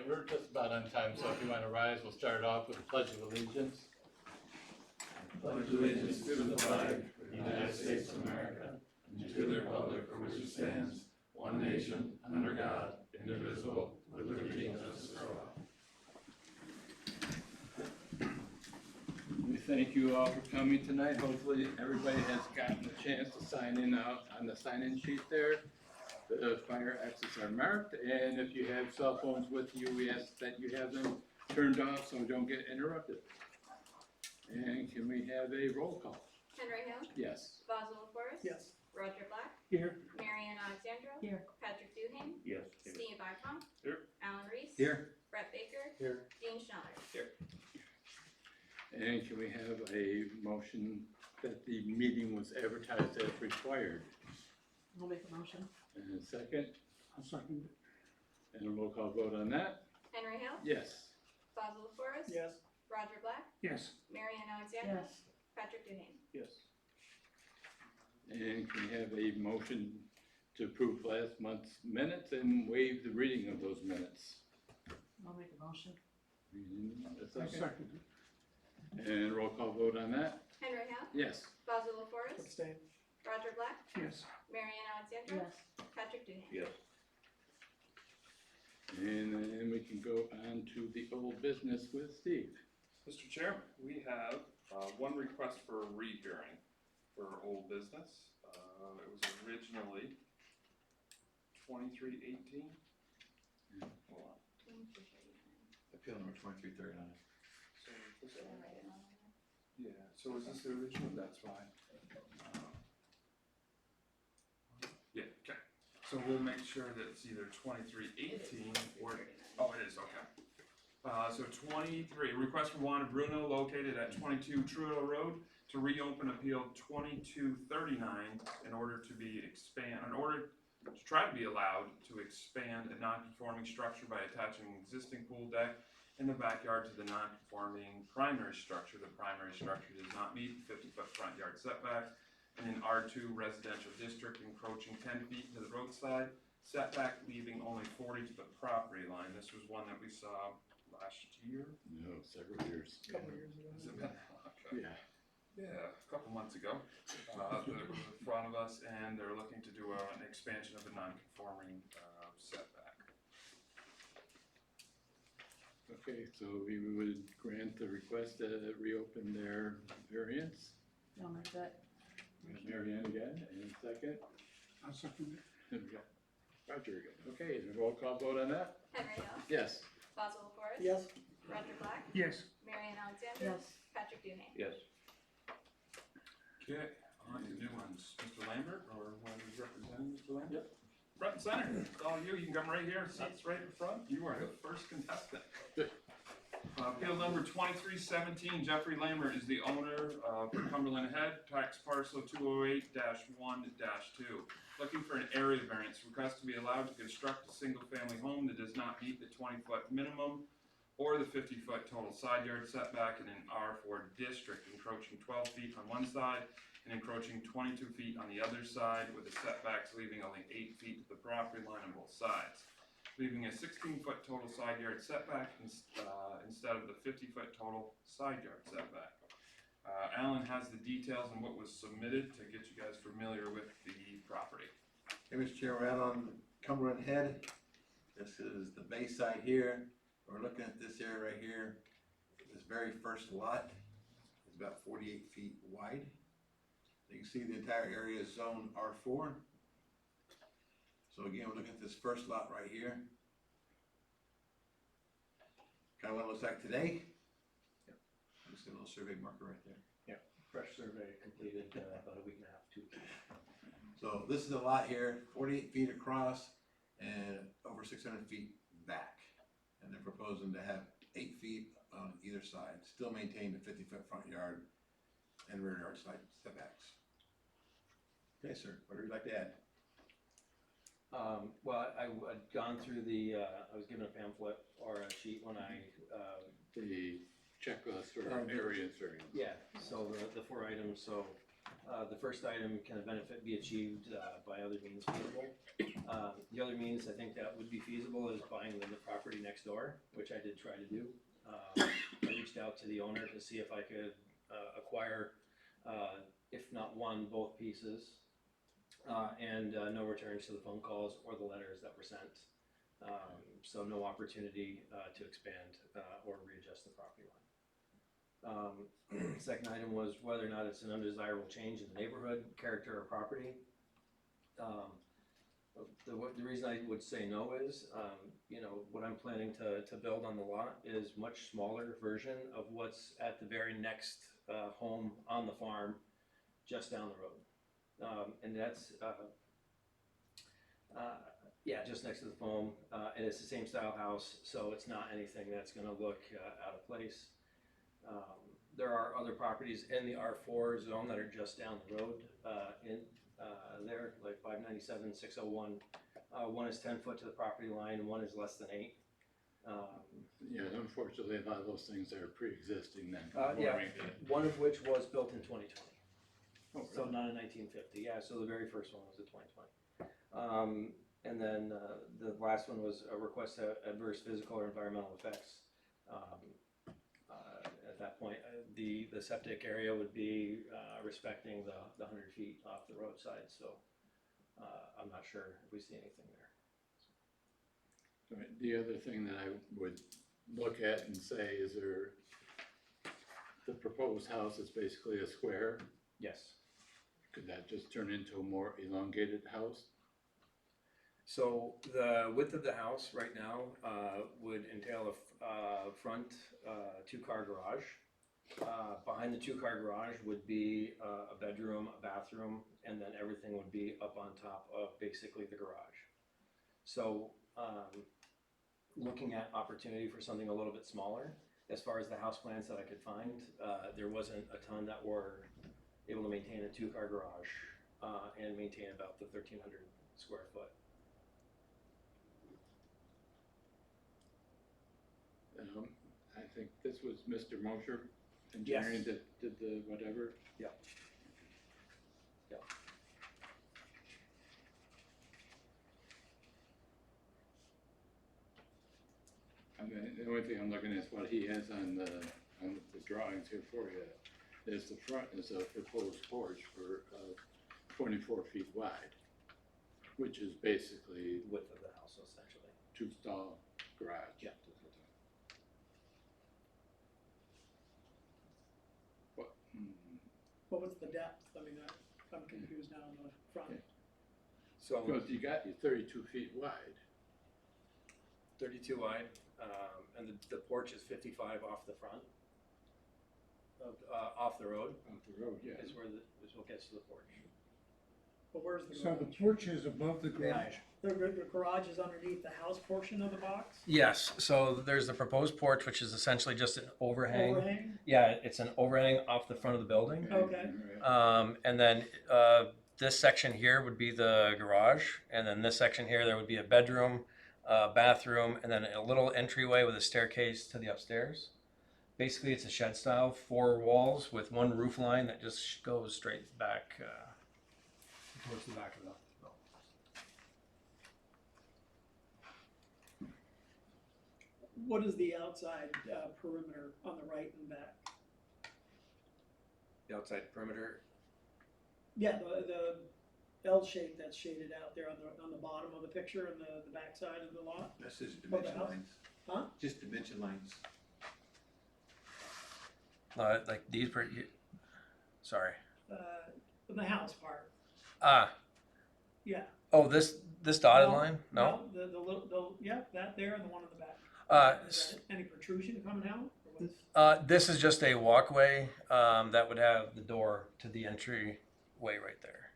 right, we're just about on time, so if you want to rise, we'll start off with the Pledge of Allegiance. Pledge allegiance to the flag of the United States of America and to the republic for which it stands, one nation, under God, indivisible, with liberty and justice for all. We thank you all for coming tonight. Hopefully, everybody has gotten a chance to sign in out on the sign-in sheet there. The fire exits are marked, and if you have cell phones with you, we ask that you have them turned off so we don't get interrupted. And can we have a roll call? Henry Hill. Yes. Basil Forrest. Yes. Roger Black. Here. Marianne Alexandra. Here. Patrick Duhane. Yes. Steve Icon. Here. Alan Reese. Here. Brett Baker. Here. Dean Schneller. Here. And can we have a motion that the meeting was advertised as required? I'll make a motion. And a second, I'll second it. and a roll call vote on that? Henry Hill. Yes. Basil Forrest. Yes. Roger Black. Yes. Marianne Alexandra. Yes. Patrick Duhane. Yes. And can we have a motion to approve last month's minutes and waive the reading of those minutes? I'll make a motion. A second. And roll call vote on that? Henry Hill. Yes. Basil Forrest. Abstain. Roger Black. Yes. Marianne Alexandra. Yes. Patrick Duhane. Yes. And then we can go on to the old business with Steve. Mr. Chairman, we have one request for a rehearing for old business. It was originally 2318. Hold on. Appeal number 2339. So is this yeah, so is this the original? That's fine. Yeah, okay. So we'll make sure that it's either 2318 or, oh, it is, okay. So 23, request from Juana Bruno located at 22 Trudeau Road to reopen appeal 2239 in order to try to be allowed to expand a non-conforming structure by attaching an existing pool deck in the backyard to the non-conforming primary structure. The primary structure does not meet the 50-foot front yard setback in an R2 residential district, encroaching 10 feet to the roadside setback, leaving only 40 to the property line. This was one that we saw last year. No, several years. Couple years ago. Has it been? Okay. Yeah. Yeah, a couple months ago. They're in front of us, and they're looking to do an expansion of a non-conforming setback. Okay, so we would grant the request to reopen their variance. I'll make that. Marianne again, and second. I'll second it. And we got Roger again. Okay, and a roll call vote on that? Henry Hill. Yes. Basil Forrest. Yes. Roger Black. Yes. Marianne Alexandra. Yes. Patrick Duhane. Yes. Okay, on to new ones. Mr. Lambert, or whoever's representing Mr. Lambert? Yep. Front and center, it's all you. You can come right here, seats right in front. You are the first contestant. Appeal number 2317, Jeffrey Lambert is the owner for Cumberland Head, tax parcel 208-1-2. Looking for an area variance, request to be allowed to construct a single-family home that does not meet the 20-foot minimum or the 50-foot total side yard setback in an R4 district, encroaching 12 feet on one side and encroaching 22 feet on the other side, with the setbacks leaving only 8 feet to the property line on both sides, leaving a 16-foot total side yard setback instead of the 50-foot total side yard setback. Alan has the details on what was submitted to get you guys familiar with the property. Hey, Mr. Chair, we're out on Cumberland Head. This is the bay side here. We're looking at this area right here. This very first lot is about 48 feet wide. You can see the entire area is zone R4. So again, we're looking at this first lot right here. Kind of what it looks like today. Yep. Just a little survey marker right there. Yeah, fresh survey completed about a week and a half, 2 weeks. So this is a lot here, 48 feet across and over 600 feet back. And they're proposing to have 8 feet on either side, still maintain the 50-foot front yard and rear yard side setbacks. Okay, sir, what would you like to add? Well, I'd gone through I was given a pamphlet or a sheet when I, The checklist or Um, area variance. yeah, so the 4 items, so The first item, can the benefit be achieved by other means feasible? The other means I think that would be feasible is buying the property next door, which I did try to do. I reached out to the owner to see if I could acquire, if not one, both pieces. And no returns to the phone calls or the letters that were sent. So no opportunity to expand or readjust the property line. Second item was whether or not it's an undesirable change in the neighborhood, character, or property. The reason I would say no is, you know, what I'm planning to build on the lot is much smaller version of what's at the very next home on the farm, just down the road. And that's, yeah, just next to the foam, and it's the same style house, so it's not anything that's gonna look out of place. There are other properties in the R4 zone that are just down the road, there, like 597, 601. One is 10 foot to the property line, one is less than 8. Yeah, unfortunately, a lot of those things are pre-existing then. Yeah, one of which was built in 2020. Oh, So really? not in 1950, yeah, so the very first one was in 2020. And then the last one was a request to adverse physical or environmental effects. At that point, the septic area would be respecting the 100 feet off the roadside, so I'm not sure if we see anything there. Right, the other thing that I would look at and say is the proposed house is basically a square. Yes. Could that just turn into a more elongated house? So the width of the house right now would entail a front two-car garage. Behind the two-car garage would be a bedroom, a bathroom, and then everything would be up on top of basically the garage. So looking at opportunity for something a little bit smaller, as far as the house plans that I could find, there wasn't a ton that were able to maintain a two-car garage and maintain about the 1,300 square foot. I think this was Mr. Mosher, engineering, that did the whatever. Yep. Yep. I mean, the only thing I'm looking at is what he has on the drawings here for you. Is the front is a proposed porch for 24 feet wide, which is basically Width of the house, essentially. 2-stall garage. Yeah. What was the depth? I mean, I'm confused now on the front. Okay. So Because you got your 32 feet wide. 32 wide, and the porch is 55 off the front, off the road. Off the road, yeah. Is what gets to the porch. But where's the So garage? the porch is above the garage? The garage is underneath the house portion of the box? Yes, so there's the proposed porch, which is essentially just an overhang. Overhang? Yeah, it's an overhang off the front of the building. Okay. Right. And then this section here would be the garage, and then this section here, there would be a bedroom, bathroom, and then a little entryway with a staircase to the upstairs. Basically, it's a shed style, 4 walls with one roof line that just goes straight back towards the back of the building. What is the outside perimeter on the right and back? The outside perimeter. Yeah, the L shape that's shaded out there on the bottom of the picture and the back side of the lot? That's just Of the dimension house? lines. Huh? Just dimension lines. Like these, sorry. The house part, yeah. Oh, this dotted No, line? No. The little, yeah, that there and the one on the back. Is that any protrusion coming out? Or what's- This is just a walkway that would have the door to the entryway right there.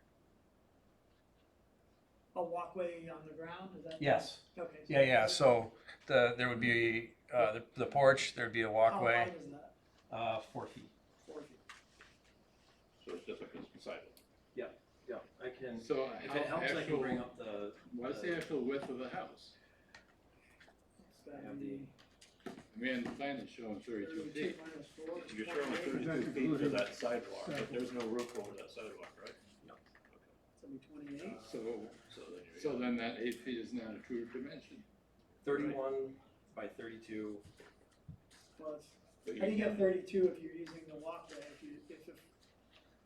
A walkway on the ground, is that? Yes. Okay. Yeah. So there would be the porch. There'd be a How walkway. wide is that? 4 feet. 4 feet. So it's just like this beside it. Yeah, I can. So If how it helps, I can bring actual- up the. What's the actual width of the house? It's gotta have be I mean, the plan is showing 32 feet. minus 4 is You're showing 28. 32 feet to that sidewalk, but there's no roof over that sidewalk, right? So it'd be 28. So then that 8 feet is not a true dimension. 31 by 32. Well, But how do you get can't- 32 if you're using the walkway? If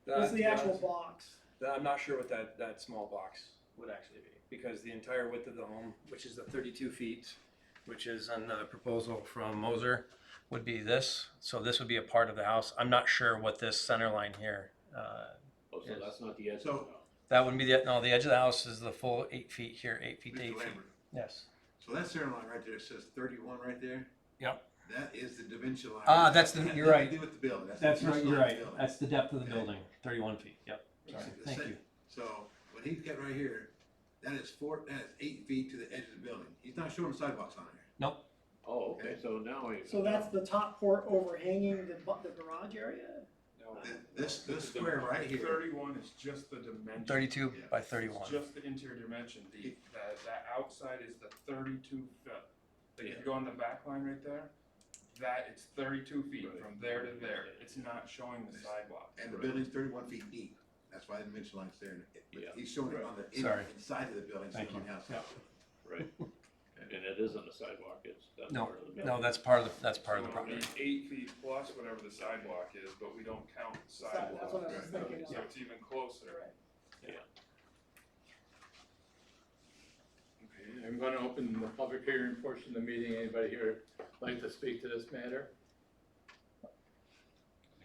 That- what's the actual that's- box? I'm not sure what that small box would actually be, because the entire width of the home, which is the 32 feet, which is on the proposal from Moser, would be this. So this would be a part of the house. I'm not sure what this center line here. Oh, so that's not the edge of So- the house. That wouldn't be the edge of the house is the full 8 feet here, 8 feet to Mr. 8 feet. Lambert, Yes. so that center line right there, it says 31 right there? Yep. That is the dimension line. Ah, That that's the- has you're nothing right. to do with the building. That's That's the right, dimension you're line of right. the building. That's the depth of the Okay. building, 31 feet. Yep. Sorry. So the Thank sa- you. So what he's got right here, that is 8 feet to the edge of the building. He's not showing sidewalks on there. Oh, okay, so now I. So that's the top port overhanging the garage area? No. This square right here, 31 is just the dimension. 32 Yeah. by It's 31. just the interior dimension. The outside is the 32 foot. Like if you go on the back line right there, it's 32 feet Right. from there to there. It's not showing the sidewalk. and the building's 31 feet deep. That's why the dimension line's there. But Yeah. he's showing it on the Sorry. inside of the building, so Thank on you. the outside. Yeah. Right, and it isn't a sidewalk, that's No, part of the building. No, that's part of the So property. it'll be 8 feet plus whatever the sidewalk is, but we don't count the sidewalk. That's what I was thinking. So it's even closer. Right. Okay, I'm gonna open the public hearing portion of the meeting. Anybody here like to speak to this matter?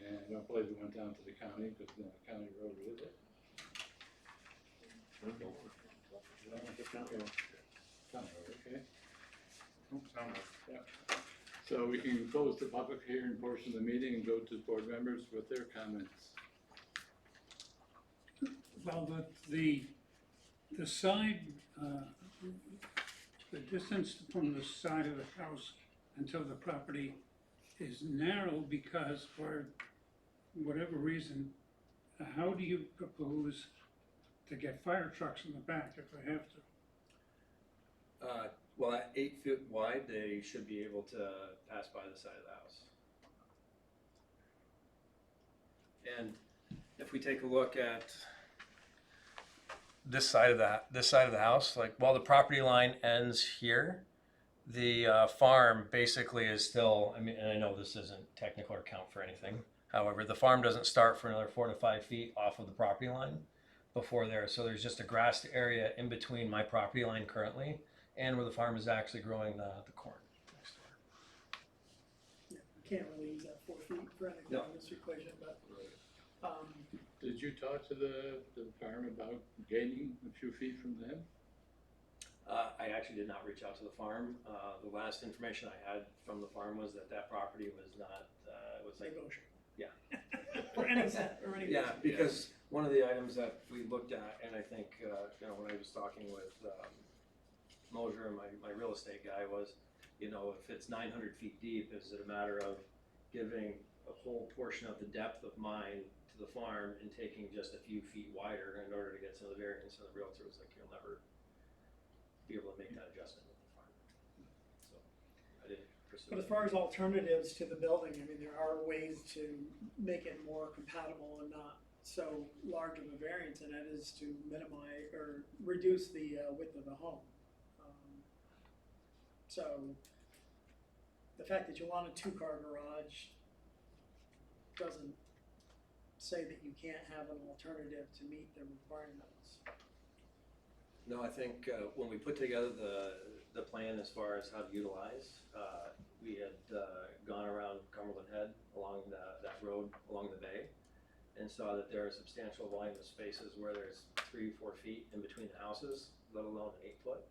And I don't believe we went down to the county, because the county road is it? Okay. County road, okay. Oops, I'm not- So we can close the public hearing portion of the meeting and go to board members with their comments. Well, the side, the distance from the side of the house until the property is narrow because for whatever reason, how do you propose to get fire trucks in the back if they have to? Well, at 8 feet wide, they should be able to pass by the side of the house. And if we take a look at this side of the house, like while the property line ends here, the farm basically is still. I mean, and I know this isn't technical or count for anything. However, the farm doesn't start for another 4 to 5 feet off of the property line before there. So there's just a grassed area in between my property line currently and where the farm is actually growing the corn next door. Yeah, you can't really use that 4 feet for anything No. in this equation, but, Did you talk to the farm about gaining a few feet from them? I actually did not reach out to the farm. The last information I had from the farm was that property was not, it was like, negotiable. Yeah. For any set, or any. yeah, because one of the items that we looked at, and I think, when I was talking with Mosier, my real estate guy, was, if it's 900 feet deep, is it a matter of giving a whole portion of the depth of mine to the farm and taking just a few feet wider in order to get some of the variance? And the realtor was like, you'll never be able to make that adjustment with the farm. So I didn't pursue But as it. far as alternatives to the building, I mean, there are ways to make it more compatible and not so large of a variance, and that is to minimize or reduce the width of the home. So the fact that you want a 2-car garage doesn't say that you can't have an alternative to meet the requirements. No, I think when we put together the plan as far as how to utilize, we had gone around Cumberland Head along that road along the bay and saw that there are substantial volume of spaces where there's 3-4 feet in between the houses, let alone an 8 foot.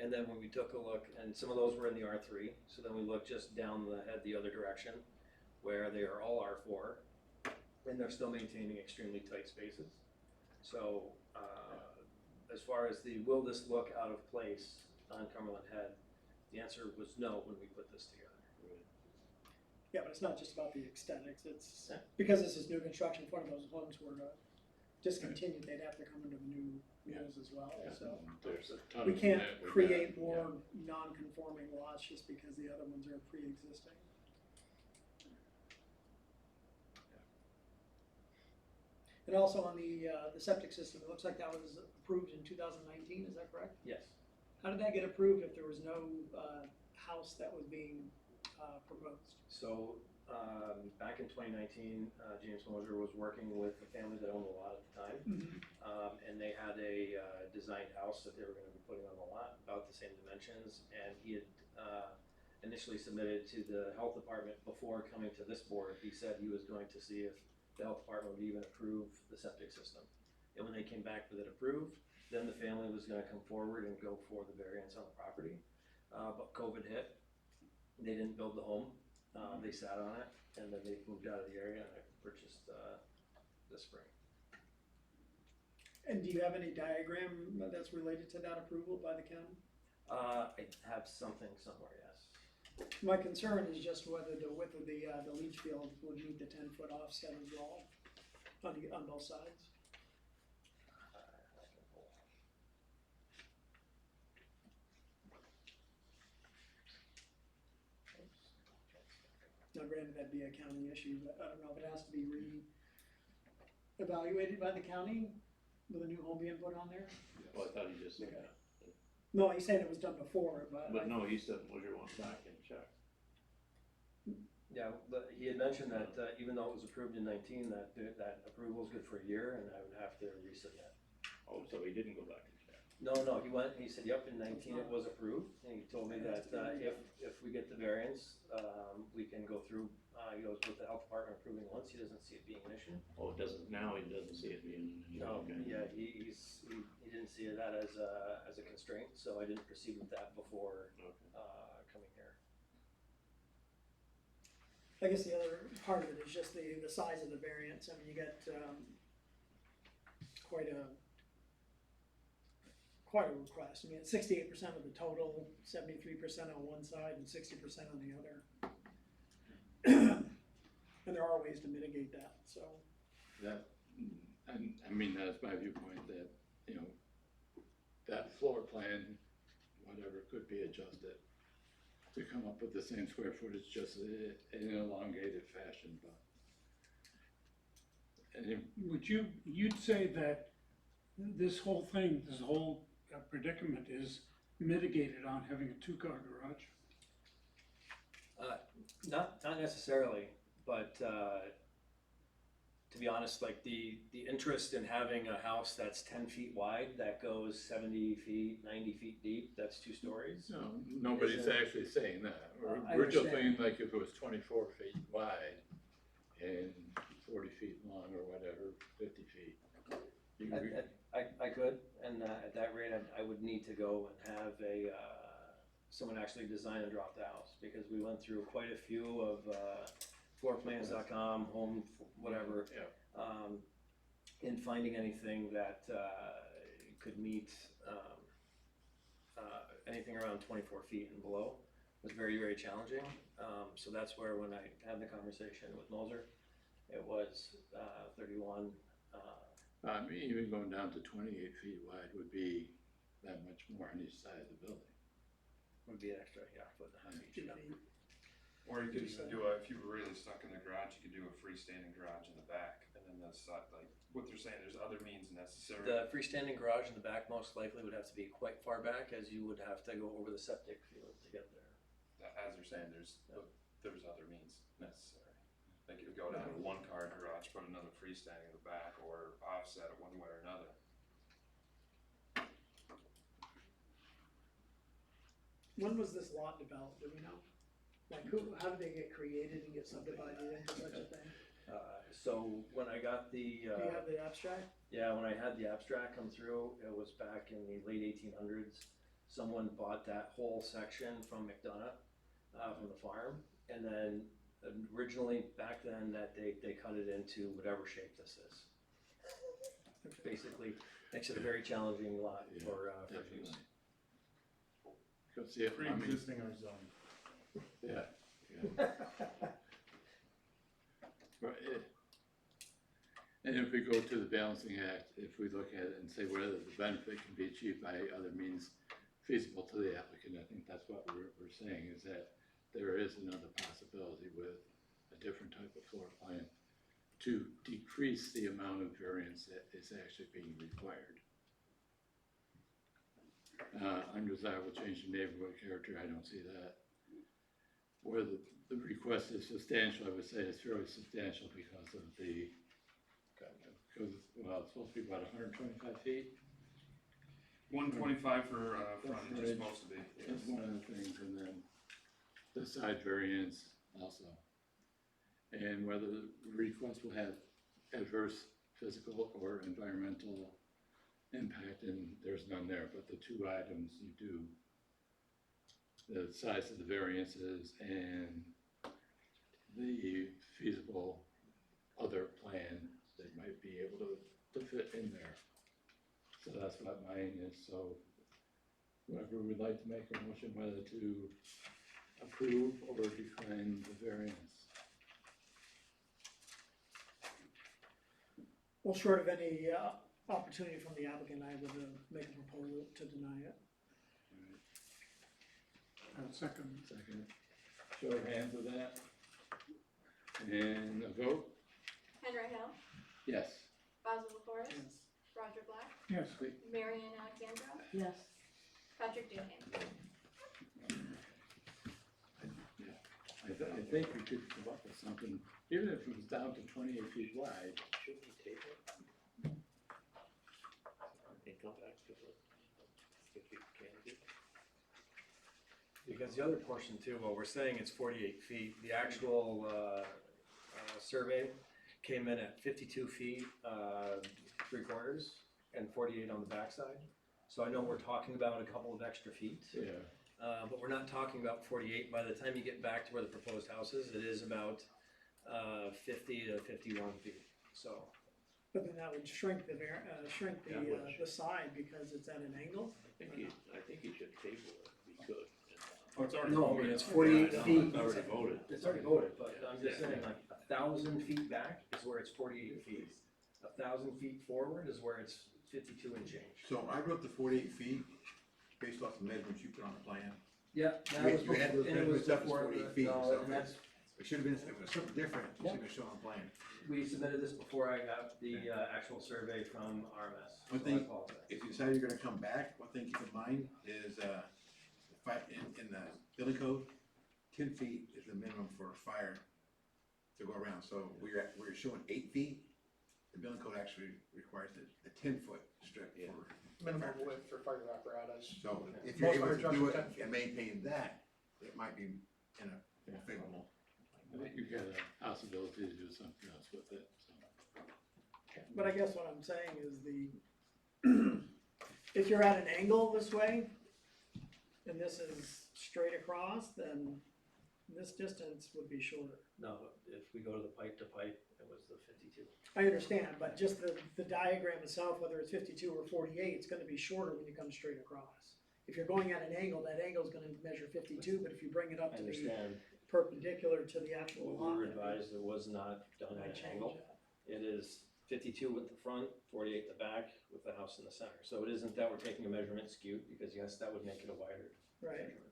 And then when we took a look, and some of those were in the R3, so then we looked just down the head the other direction where they are all R4 and they're still maintaining extremely tight spaces. So as far as will this look out of place on Cumberland Head, the answer was no when we put this together. Yeah, but it's not just about the aesthetics, it's, because this is new construction, it's one of those ones where discontinued, they'd have to come under the new rules as well, Yeah, so. there's a ton We of can't that with create that, more non-conforming lots just because the other ones are pre-existing. And also on the septic system, it looks like that was approved in 2019, is that correct? Yes. How did that get approved if there was no house that was being proposed? So, back in 2019, James Moser was working with a family that owned a lot at the time. And they had a designed house that they were gonna be putting on the lot, about the same dimensions, and he had initially submitted to the health department before coming to this board. He said he was going to see if the health department would even approve the septic system. And when they came back with it approved, then the family was gonna come forward and go for the variance on the property. But COVID hit, they didn't build the home, they sat on it, and then they moved out of the area and I purchased this spring. And do you have any diagram that's related to that approval by the county? I have something somewhere, yes. My concern is just whether the width of the leach field would meet the 10-foot offset as well on both sides. I can pull. Now granted, that'd be a county issue, but I don't know if it has to be re-evaluated by the county with a new home being put on there. Well, I thought he just said that. No, he's saying it was done before, but. But no, he said, was your one back and check. Yeah, but he had mentioned that even though it was approved in 19, that approval is good for a year and I would have to resubmit. Oh, so he didn't go back and check. No, he said, yep, in 19 it was approved, and he told me that if we get the variance, we can go through, he goes with the health department approving once, he doesn't see it being an issue. Oh, he doesn't see it being an issue. No, Okay. yeah, he didn't see that as a constraint, so I didn't proceed with that before Okay. coming here. I guess the other part of it is just the size of the variance. I mean, you got quite a request. I mean, it's 68% of the total, 73% on one side and 60% on the other. And there are ways to mitigate that, so. That, and I mean, that's my viewpoint, that, you know, that floor plan, whatever, could be adjusted to come up with the same square footage, just in an elongated fashion, but. And You'd say that this whole thing, this whole predicament is mitigated on having a two-car garage? Not necessarily, but to be honest, like the interest in having a house that's 10 feet wide, that goes 70 feet, 90 feet deep, that's 2 stories. no, nobody's Isn't- actually saying that. I We're just understand. saying, like, if it was 24 feet wide and 40 feet long or whatever, 50 feet. You could- I could, and at that rate, I would need to go and have someone actually design and drop the house, because we went through quite a few of floorplans.com, home, whatever, in finding anything that could meet anything around 24 feet and below was very, very challenging. So that's where, when I had the conversation with Moser, it was 31. Even going down to 28 feet wide would be that much more on each side of the building. Would be an extra, yeah, foot and a half each. Yeah. Or you could even do if you were really stuck in the garage, you could do a freestanding garage in the back, and then the side, like what they're saying, there's other means necessary. The freestanding garage in the back most likely would have to be quite far back, as you would have to go over the septic field to get there. As they're saying, there's other means necessary. Like you could go down to 1-car garage, put another freestanding in the back, or offset it one way or another. When was this lot developed, do we know? Like, how did they get created and get subdivided into such a thing? So when I got Do you have the abstract? when I had the abstract come through, it was back in the late 1800s. Someone bought that whole section from McDonough, from the farm, and then originally back then that they cut it into whatever shape this is. Basically, makes it a very challenging lot for use. Definitely. Go see it, I mean, Pre-existing our zone. yeah. But And if we go to the balancing act, if we look at it and say whether the benefit can be achieved by other means feasible to the applicant, I think that's what we're saying, is that there is another possibility with a different type of floor plan to decrease the amount of variance that is actually being required. Undesirable change in neighborhood character, I don't see that. Where the request is substantial, I would say it's fairly substantial because of the, because, well, it's supposed to be about 125 feet. 125 for frontage is supposed to be. That's one of the things, and then the side variance also. And whether the request will have adverse physical or environmental impact, and there's none there, but the two items you do, the size of the variances and the feasible other plan that might be able to fit in there. So that's what mine is, so whoever would like to make a motion whether to approve or decline the variance. Well, short of any opportunity from the applicant, I would make a proposal to deny it. Second. Second. Show of hands with that. And a vote? Henry Hill, Yes. Basil LaForest, Yes. Roger Black, Yes. Marion Alexandra, Yes. Patrick Duhane. I think we could come up with something, even if it was down to 28 feet wide. Should we table it? And come back to it? If we can do. Because the other portion too, while we're saying it's 48 feet, the actual survey came in at 52 feet, 3/4, and 48 on the backside. So I know we're talking about a couple of extra feet, Yeah. but we're not talking about 48. By the time you get back to where the proposed house is, it is about 50 to 51 feet, so. But then that would shrink the Yeah. the side because it's at an angle. I think you should table it, we could. Oh, it's already No, I voted. mean, it's 48 Yeah, feet. it's already voted. It's already voted, but I'm just saying, like, 1,000 feet back is where it's 48 feet. 1,000 feet forward is where it's 52 and change. So I wrote the 48 feet based off the measurements you put on the plan. Yeah, that You was had- you had before, those and it was measurements up as before, 48 feet, no, so- and that's, It should have been, it was something different, it should have been shown on the plan. we submitted this before I got the actual survey from RMS, so I One thing- apologize. If you decide you're gonna come back, one thing to keep in mind is, in the building code, 10 feet is the minimum for a fire to go around, so we're showing 8 feet. The building code actually requires a 10-foot strip for. Minimum width for fire apparatus. So if you're Most able fire to trucks do are it 10 feet. and maintain that, it might be in a more favorable. I think you've got a possibility to do something else with it, so. But I guess what I'm saying is if you're at an angle this way, and this is straight across, then this distance would be shorter. No, if we go to the pipe, it was the 52. I understand, but just the diagram itself, whether it's 52 or 48, it's gonna be shorter when you come straight across. If you're going at an angle, that angle's gonna measure 52, but if you bring it up I to be understand, perpendicular to the actual we lot, were advised it was not done I at an change angle. that. It is 52 with the front, 48 in the back, with the house in the center. So it isn't that we're taking a measurement skewed, because yes, that would make it a wider Right, measurement.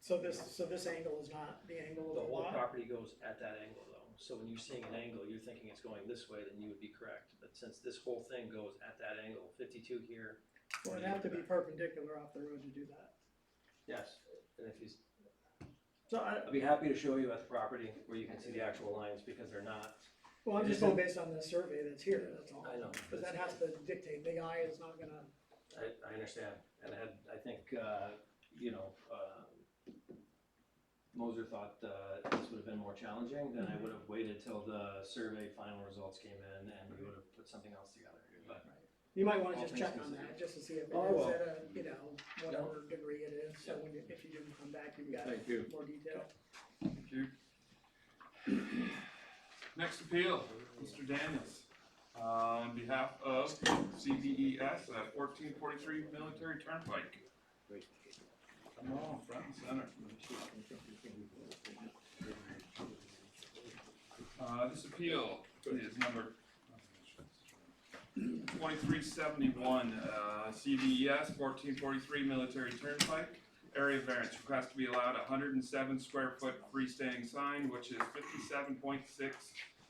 so this angle is not the angle The of the whole lot? property goes at that angle though, so when you're seeing an angle, you're thinking it's going this way, then you would be correct. But since this whole thing goes at that angle, 52 here, Well, it'd have to be perpendicular off the road to do that. yes, and if you, So I'd be happy to show you at the property where you can see the actual lines, because they're not, well, I'm just going based on the survey that's here, that's all. I know. Because that has to dictate, the eye is not gonna, I understand, and I think, Moser thought this would have been more challenging, then I would have waited till the survey final results came in and we would have put something else together, but. you might wanna All just things check on considered. that, just to see if it Oh, is well. at a, whatever degree it is, so Yeah. when if you do come back, you've got Thank you. more detail. Thank you. Next appeal, Mr. Daniels. On behalf of CBES at 1443 Military Turnpike. Come on, front and center. This appeal is number 2371, CVES 1443 Military Turnpike. Area variance, request to be allowed 107 square foot freestanding sign, which is 57.6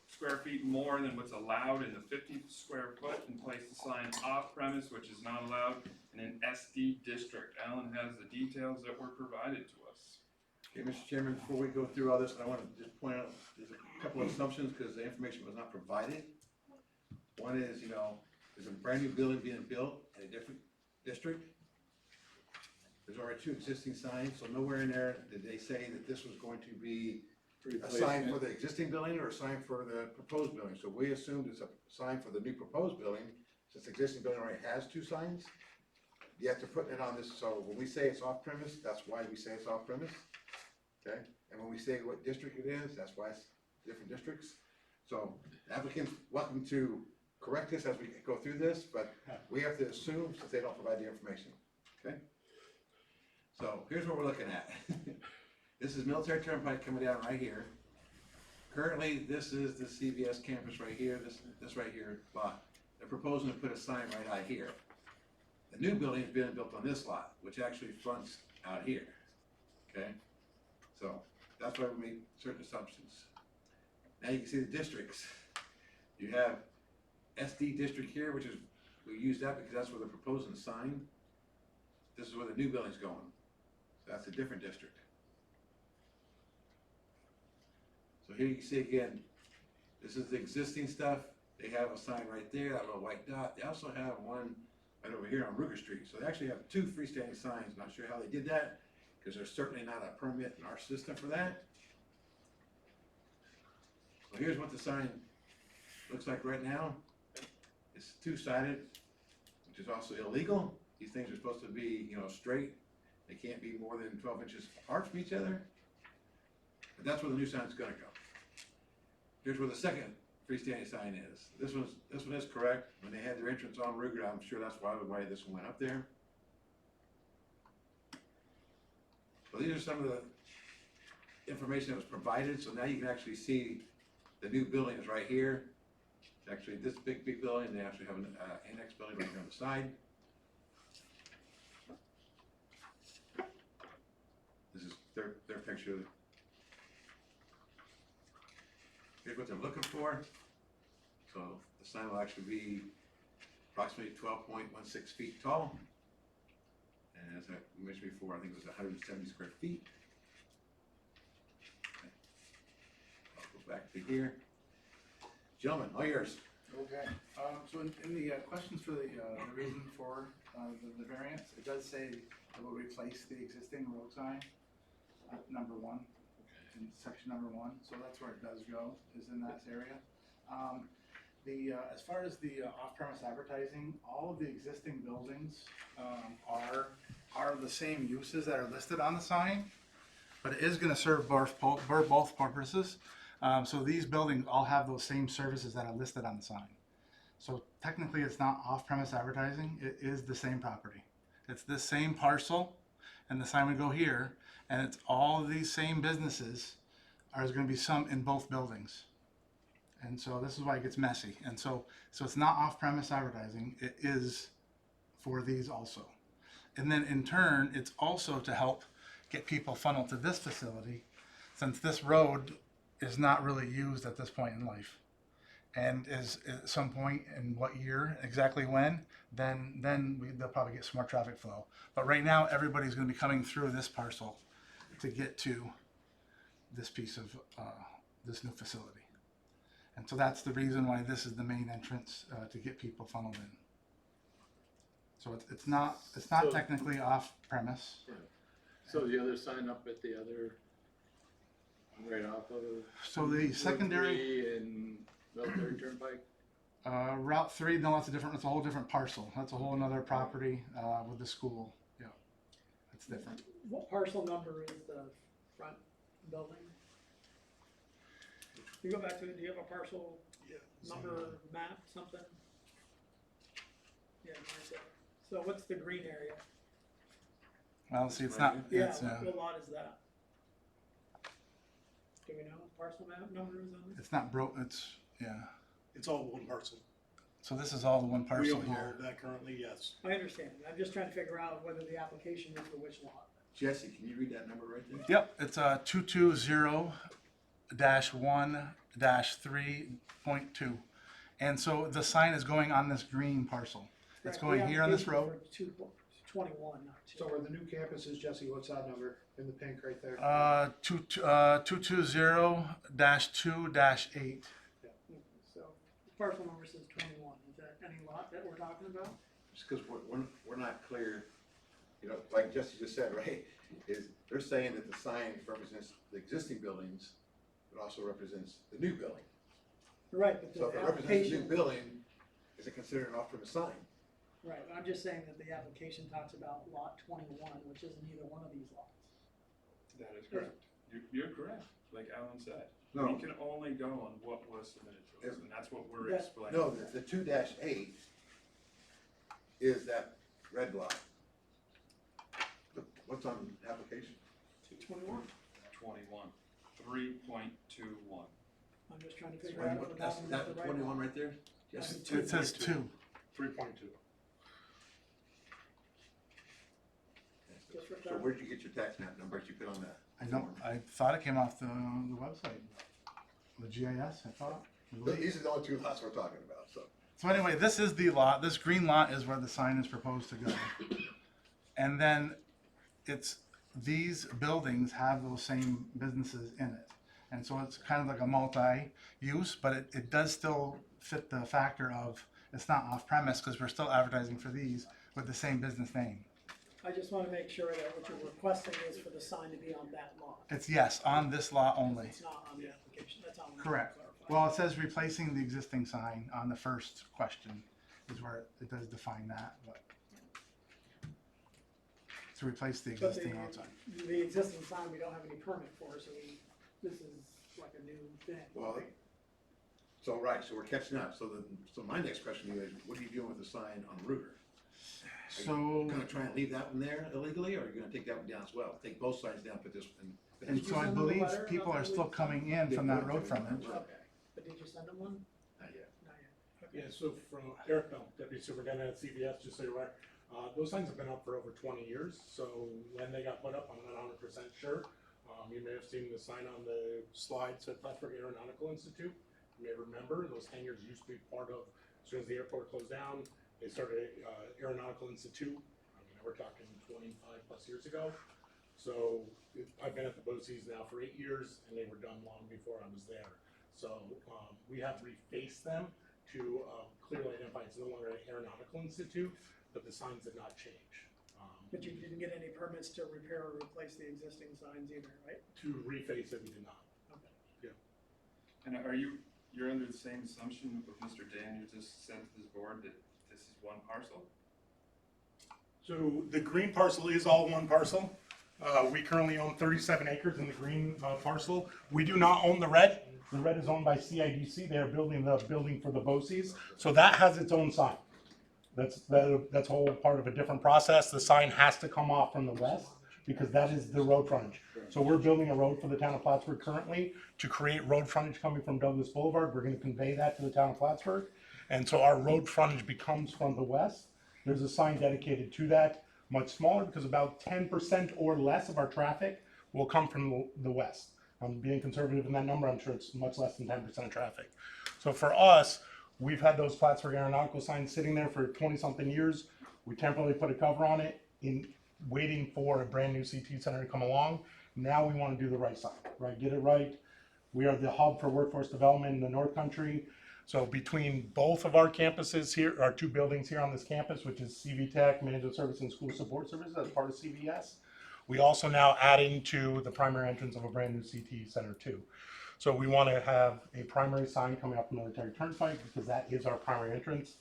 square feet more than what's allowed in the 50 square foot, and place the sign off premise, which is not allowed in an SD district. Alan has the details that were provided to us. Okay, Mr. Chairman, before we go through all this, I want to just point out, there's a couple of assumptions because the information was not provided. One is, there's a brand new building being built in a different district. There's already 2 existing signs, so nowhere in there did they say that this was going to be a sign for the existing building or a sign for the proposed building. So we assumed it's a sign for the new proposed building, since the existing building already has 2 signs. Yet they're putting it on this, so when we say it's off premise, that's why we say it's off premise. Okay, and when we say what district it is, that's why it's different districts. So the applicant's welcome to correct this as we go through this, but we have to assume since they don't provide the information, okay? So here's what we're looking at. This is Military Turnpike coming down right here. Currently, this is the CVS campus right here, this right here lot. They're proposing to put a sign right out here. The new building is being built on this lot, which actually fronts out here, okay? So that's why we made certain assumptions. Now you can see the districts. You have SD district here, which is, we use that because that's where they're proposing the sign. This is where the new building's going. So that's a different district. So here you can see again, this is the existing stuff. They have a sign right there, that little white dot. They also have one right over here on Ruger Street. So they actually have 2 freestanding signs. Not sure how they did that, because there's certainly not a permit in our system for that. So here's what the sign looks like right now. It's 2-sided, which is also illegal. These things are supposed to be, straight. They can't be more than 12 inches apart from each other. But that's where the new sign's gonna go. Here's where the second freestanding sign is. This one is correct. When they had their entrance on Ruger, I'm sure that's why this one went up there. So these are some of the information that was provided. So now you can actually see the new building is right here. It's actually this big building. They actually have an annex building right here on the side. This is their picture. Here's what they're looking for. So the sign will actually be approximately 12.16 feet tall. And as I mentioned before, I think it was 170 square feet. Okay. I'll go back to here. Gentlemen, all yours. Okay, so in the questions for the reason for the variance, it does say it will replace the existing road sign, number 1, in section number 1, so that's where it does go, is in that area. As far as the off-premise advertising, all of the existing buildings are the same uses that are listed on the sign, but it is going to serve both purposes. So these buildings all have those same services that are listed on the sign. So technically it's not off-premise advertising, it is the same property. It's this same parcel, and the sign would go here, and it's all of these same businesses. There's going to be some in both buildings. And so this is why it gets messy. And so it's not off-premise advertising, it is for these also. And then in turn, it's also to help get people funneled to this facility, since this road is not really used at this point in life. And is at some point in what year, exactly when, then they'll probably get some more traffic flow. But right now, everybody's going to be coming through this parcel to get to this piece of this new facility. And so that's the reason why this is the main entrance to get people funneled in. So it's not So- technically off premise. Right. So the other sign up at the other, right off of. So the Route secondary 3 and Military Turnpike. Route 3, no, that's a whole different parcel. That's a whole another property with the school. Yeah, it's different. What parcel number is the front building? You go back to it, do you have a parcel number, map, something? Yeah, right there. So what's the green area? Well, see, it's not. Yeah, It's, what lot is that? Do we know what parcel map number is on this? it's not broke. It's yeah. It's all one parcel. So this is all the one We parcel own all here. of that currently, yes. I understand, I'm just trying to figure out whether the application is for which lot. Jesse, can you read that number right there? Yep, it's 220-1-3.2. And so the sign is going on this green parcel. It's Right, going the here on this application road. is for 21, not 2. So where the new campus is, Jesse, what's that number in the pink right there? 220-2-8. So parcel number says 21, is that any lot that we're talking about? Just because we're not clear, you know, like Jesse just said, right? Is they're saying that the sign represents the existing buildings, but also represents the new building. Right, but So if the it represents the new application, building, is it considered an off-premise sign? right, I'm just saying that the application talks about lot 21, which isn't either one of these lots. That is correct. You're correct, like Alan said. No. We can only go on what was submitted to us, and that's what we're That- explaining. No, the 2-8 is that red lot. What's on the application? 21, 21, 3.21. I'm just trying to figure out if we're That's talking that about the right 21 lot. right there? Yes. It says 2. 3.2. Just for So where'd you get your tax map numbers you put on that? I thought it came off the website. The GIS, I thought. I believe. These are the only two lots we're talking about, so. So anyway, this is the lot, this green lot is where the sign is proposed to go. And then these buildings have those same businesses in it. And so it's kind of like a multi-use, but it does still fit the factor of, it's not off-premise, because we're still advertising for these with the same business name. I just want to make sure that what you're requesting is for the sign to be on that lot. It's yes, on this lot only. It's not on the application, that's all I'm Correct. clarifying. Well, it says replacing the existing sign on the first question is where it does define that, but to replace the But existing road sign. the existing sign, we don't have any permit for, so this is like a new thing. Well, so right, so we're catching up. So my next question to you is, what are you doing with the sign on Ruger? Are So, you gonna try and leave that one there illegally, or are you gonna take that one down as well? Take both signs down, put this one. and so I send them a believe letter people about are that still week? coming in from that road frontage. Okay, but did you send them one? Not yet. Not yet. Yeah, so from Eric Bell, Deputy Superintendent at CVS, just so you're aware, those signs have been up for over 20 years, so when they got put up, I'm not 100% sure. You may have seen the sign on the slides at Plattsburgh Aeronautical Institute. You may remember, those hangars used to be part of, as soon as the airport closed down, they started Aeronautical Institute. I mean, we're talking 25 plus years ago. So I've been at the BOCES now for 8 years, and they were done long before I was there. So we have refaced them to clearly identify it's no longer an Aeronautical Institute, but the signs did not change. But you didn't get any permits to repair or replace the existing signs either, right? To reface it, we did not. Okay. And you're under the same assumption with Mr. Daniel just said to this board that this is one parcel? So the green parcel is all one parcel. We currently own 37 acres in the green parcel. We do not own the red. The red is owned by CIDC. They are building the building for the BOCES. So that has its own sign. That's whole part of a different process. The sign has to come off from the west because that is the road frontage. So we're building a road for the town of Plattsburgh currently to create road frontage coming from Douglas Boulevard. We're going to convey that to the town of Plattsburgh. And so our road frontage becomes from the west. There's a sign dedicated to that, much smaller because about 10% or less of our traffic will come from the west. I'm being conservative in that number. I'm sure it's much less than 10% of traffic. So for us, we've had those Plattsburgh Aeronautical signs sitting there for 20-something years. We temporarily put a cover on it in waiting for a brand new CT center to come along. Now we want to do the right sign, right? Get it right. We are the hub for workforce development in the North Country. So between both of our campuses here, our two buildings here on this campus, which is CV Tech, Management Service and School Support Services as part of CVS, we also now adding to the primary entrance of a brand new CT center too. So we want to have a primary sign coming up Military Turnpike because that is our primary entrance.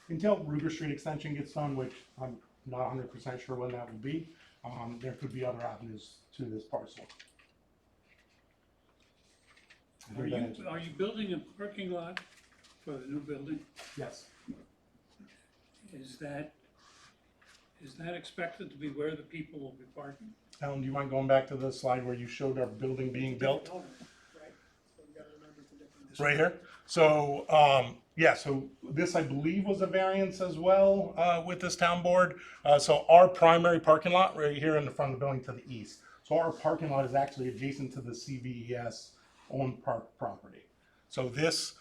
Until Ruger Street extension gets done, which I'm not 100% sure when that will be, there could be other avenues to this parcel. Are you building a parking lot for the new building? Yes. Is that expected to be where the people will be parking? Alan, do you mind going back to the slide where you showed our building being built? Right, so we gotta remember it's a different. Right here. So Yeah, so this, I believe, was a variance as well, with this town board. So our primary parking lot, right here in the front of the building to the east. So our parking lot is actually adjacent to the CVES owned park property. So this,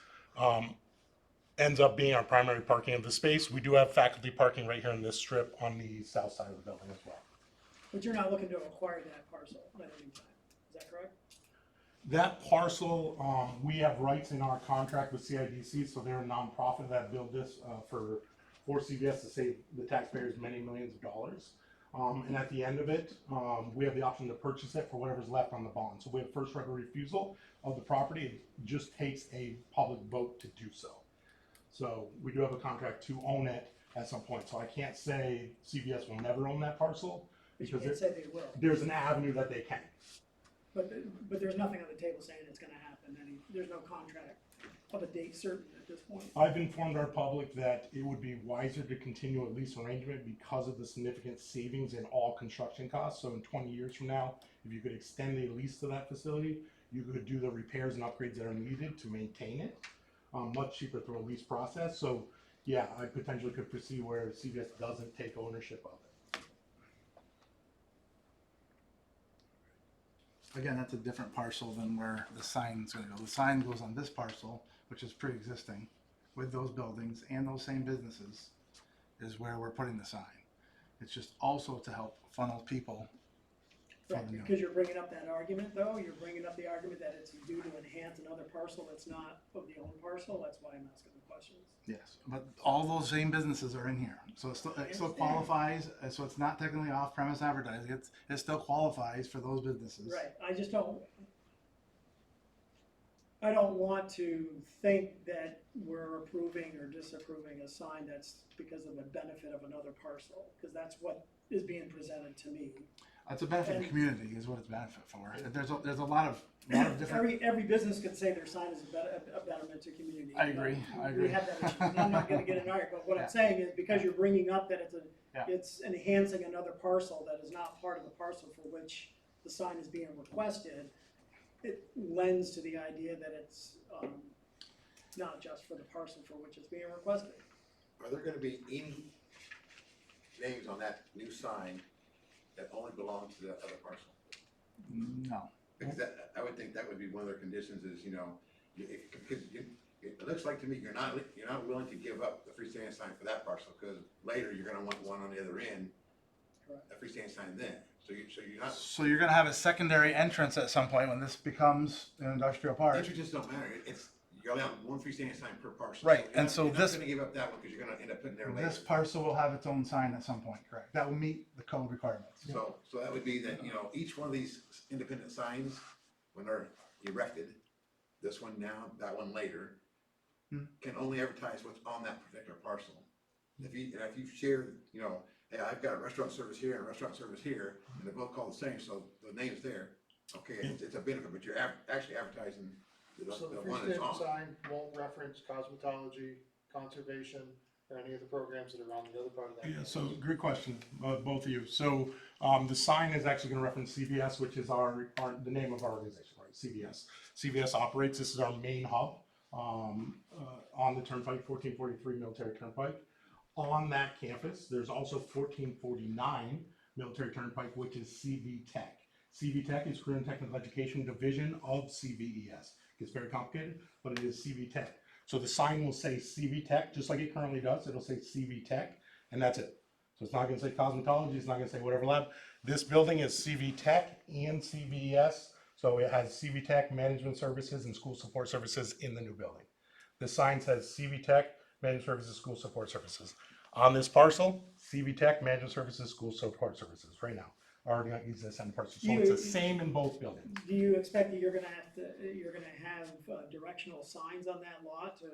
ends up being our primary parking of the space. We do have faculty parking right here in this strip on the south side of the building as well. But you're not looking to acquire that parcel at any time, is that correct? That parcel, we have rights in our contract with CIDC, so they're a nonprofit that built this for CVS to save the taxpayers many millions of dollars. And at the end of it, we have the option to purchase it for whatever's left on the bond. So we have first right of refusal of the property. It just takes a public vote to do so. So we do have a contract to own it at some point. So I can't say CVS will never own that parcel But you because can't say they will. there's an avenue that they can. But there's nothing on the table saying it's gonna happen, there's no contract of a date certain at this point. I've informed our public that it would be wiser to continue a lease arrangement because of the significant savings in all construction costs. So in 20 years from now, if you could extend a lease to that facility, you could do the repairs and upgrades that are needed to maintain it, much cheaper through a lease process. So yeah, I potentially could foresee where CVS doesn't take ownership of it. Again, that's a different parcel than where the sign's gonna go. The sign goes on this parcel, which is pre-existing, with those buildings and those same businesses, is where we're putting the sign. It's just also to help funnel people. Right, because you're bringing up that argument though, you're bringing up the argument that it's due to enhance another parcel that's not of the own parcel, that's why I'm asking the questions. Yes, but all those same businesses are in here, so it still qualifies, so it's not technically off-premise advertising, it still qualifies for those businesses. Right, I don't want to think that we're approving or disapproving a sign that's because of a benefit of another parcel, because that's what is being presented to me. It's a benefit to the community is what it's benefit for. There's a lot of different. Every business could say their sign is a betterment to community. I agree. We have that issue, and I'm not gonna get an argument, but what I'm saying is because you're bringing up that it's enhancing another parcel that is not part of the parcel for which the sign is being requested, it lends to the idea that it's, not just for the parcel for which it's being requested. Are there gonna be any names on that new sign that only belong to the other parcel? No. Because I would think that would be one of their conditions is, it looks like to me, you're not willing to give up the freestanding sign for that parcel, because later you're gonna want one on the other end, a freestanding sign then, so you're not. So you're gonna have a secondary entrance at some point when this becomes an industrial park. Entry just don't matter, you're allowed one freestanding sign per parcel. Right, You're and so you're this- not gonna give up that one, because you're gonna end up putting there later. This parcel will have its own sign at some point, correct? That will meet the code requirements. So that would be that, each one of these independent signs, when they're erected, this one now, that one later, can only advertise what's on that particular parcel. If you share, hey, I've got a restaurant service here and a restaurant service here, and they're both called the same, so the name's there, okay, it's a benefit, but you're actually advertising So the the one that's freestanding on. sign won't reference cosmetology, conservation, or any of the programs that are on the other part of that. Yeah, so great question, both of you. So the sign is actually going to reference CVS, which is the name of our organization, right? CVS. CVS operates. This is our main hub on the Turnpike, 1443 Military Turnpike. On that campus, there's also 1449 Military Turnpike, which is CV Tech. CV Tech is Career and Technical Education Division of CVES. It's very complicated, but it is CV Tech. So the sign will say CV Tech, just like it currently does. It'll say CV Tech, and that's it. So it's not going to say cosmetology. It's not going to say whatever lab. This building is CV Tech and CVES. So it has CV Tech, Management Services, and School Support Services in the new building. The sign says CV Tech, Management Services, School Support Services. On this parcel, CV Tech, Management Services, School Support Services, right now. Already not using this end parcel. So it's the same in both buildings. Do you expect that you're gonna have directional signs on that lot to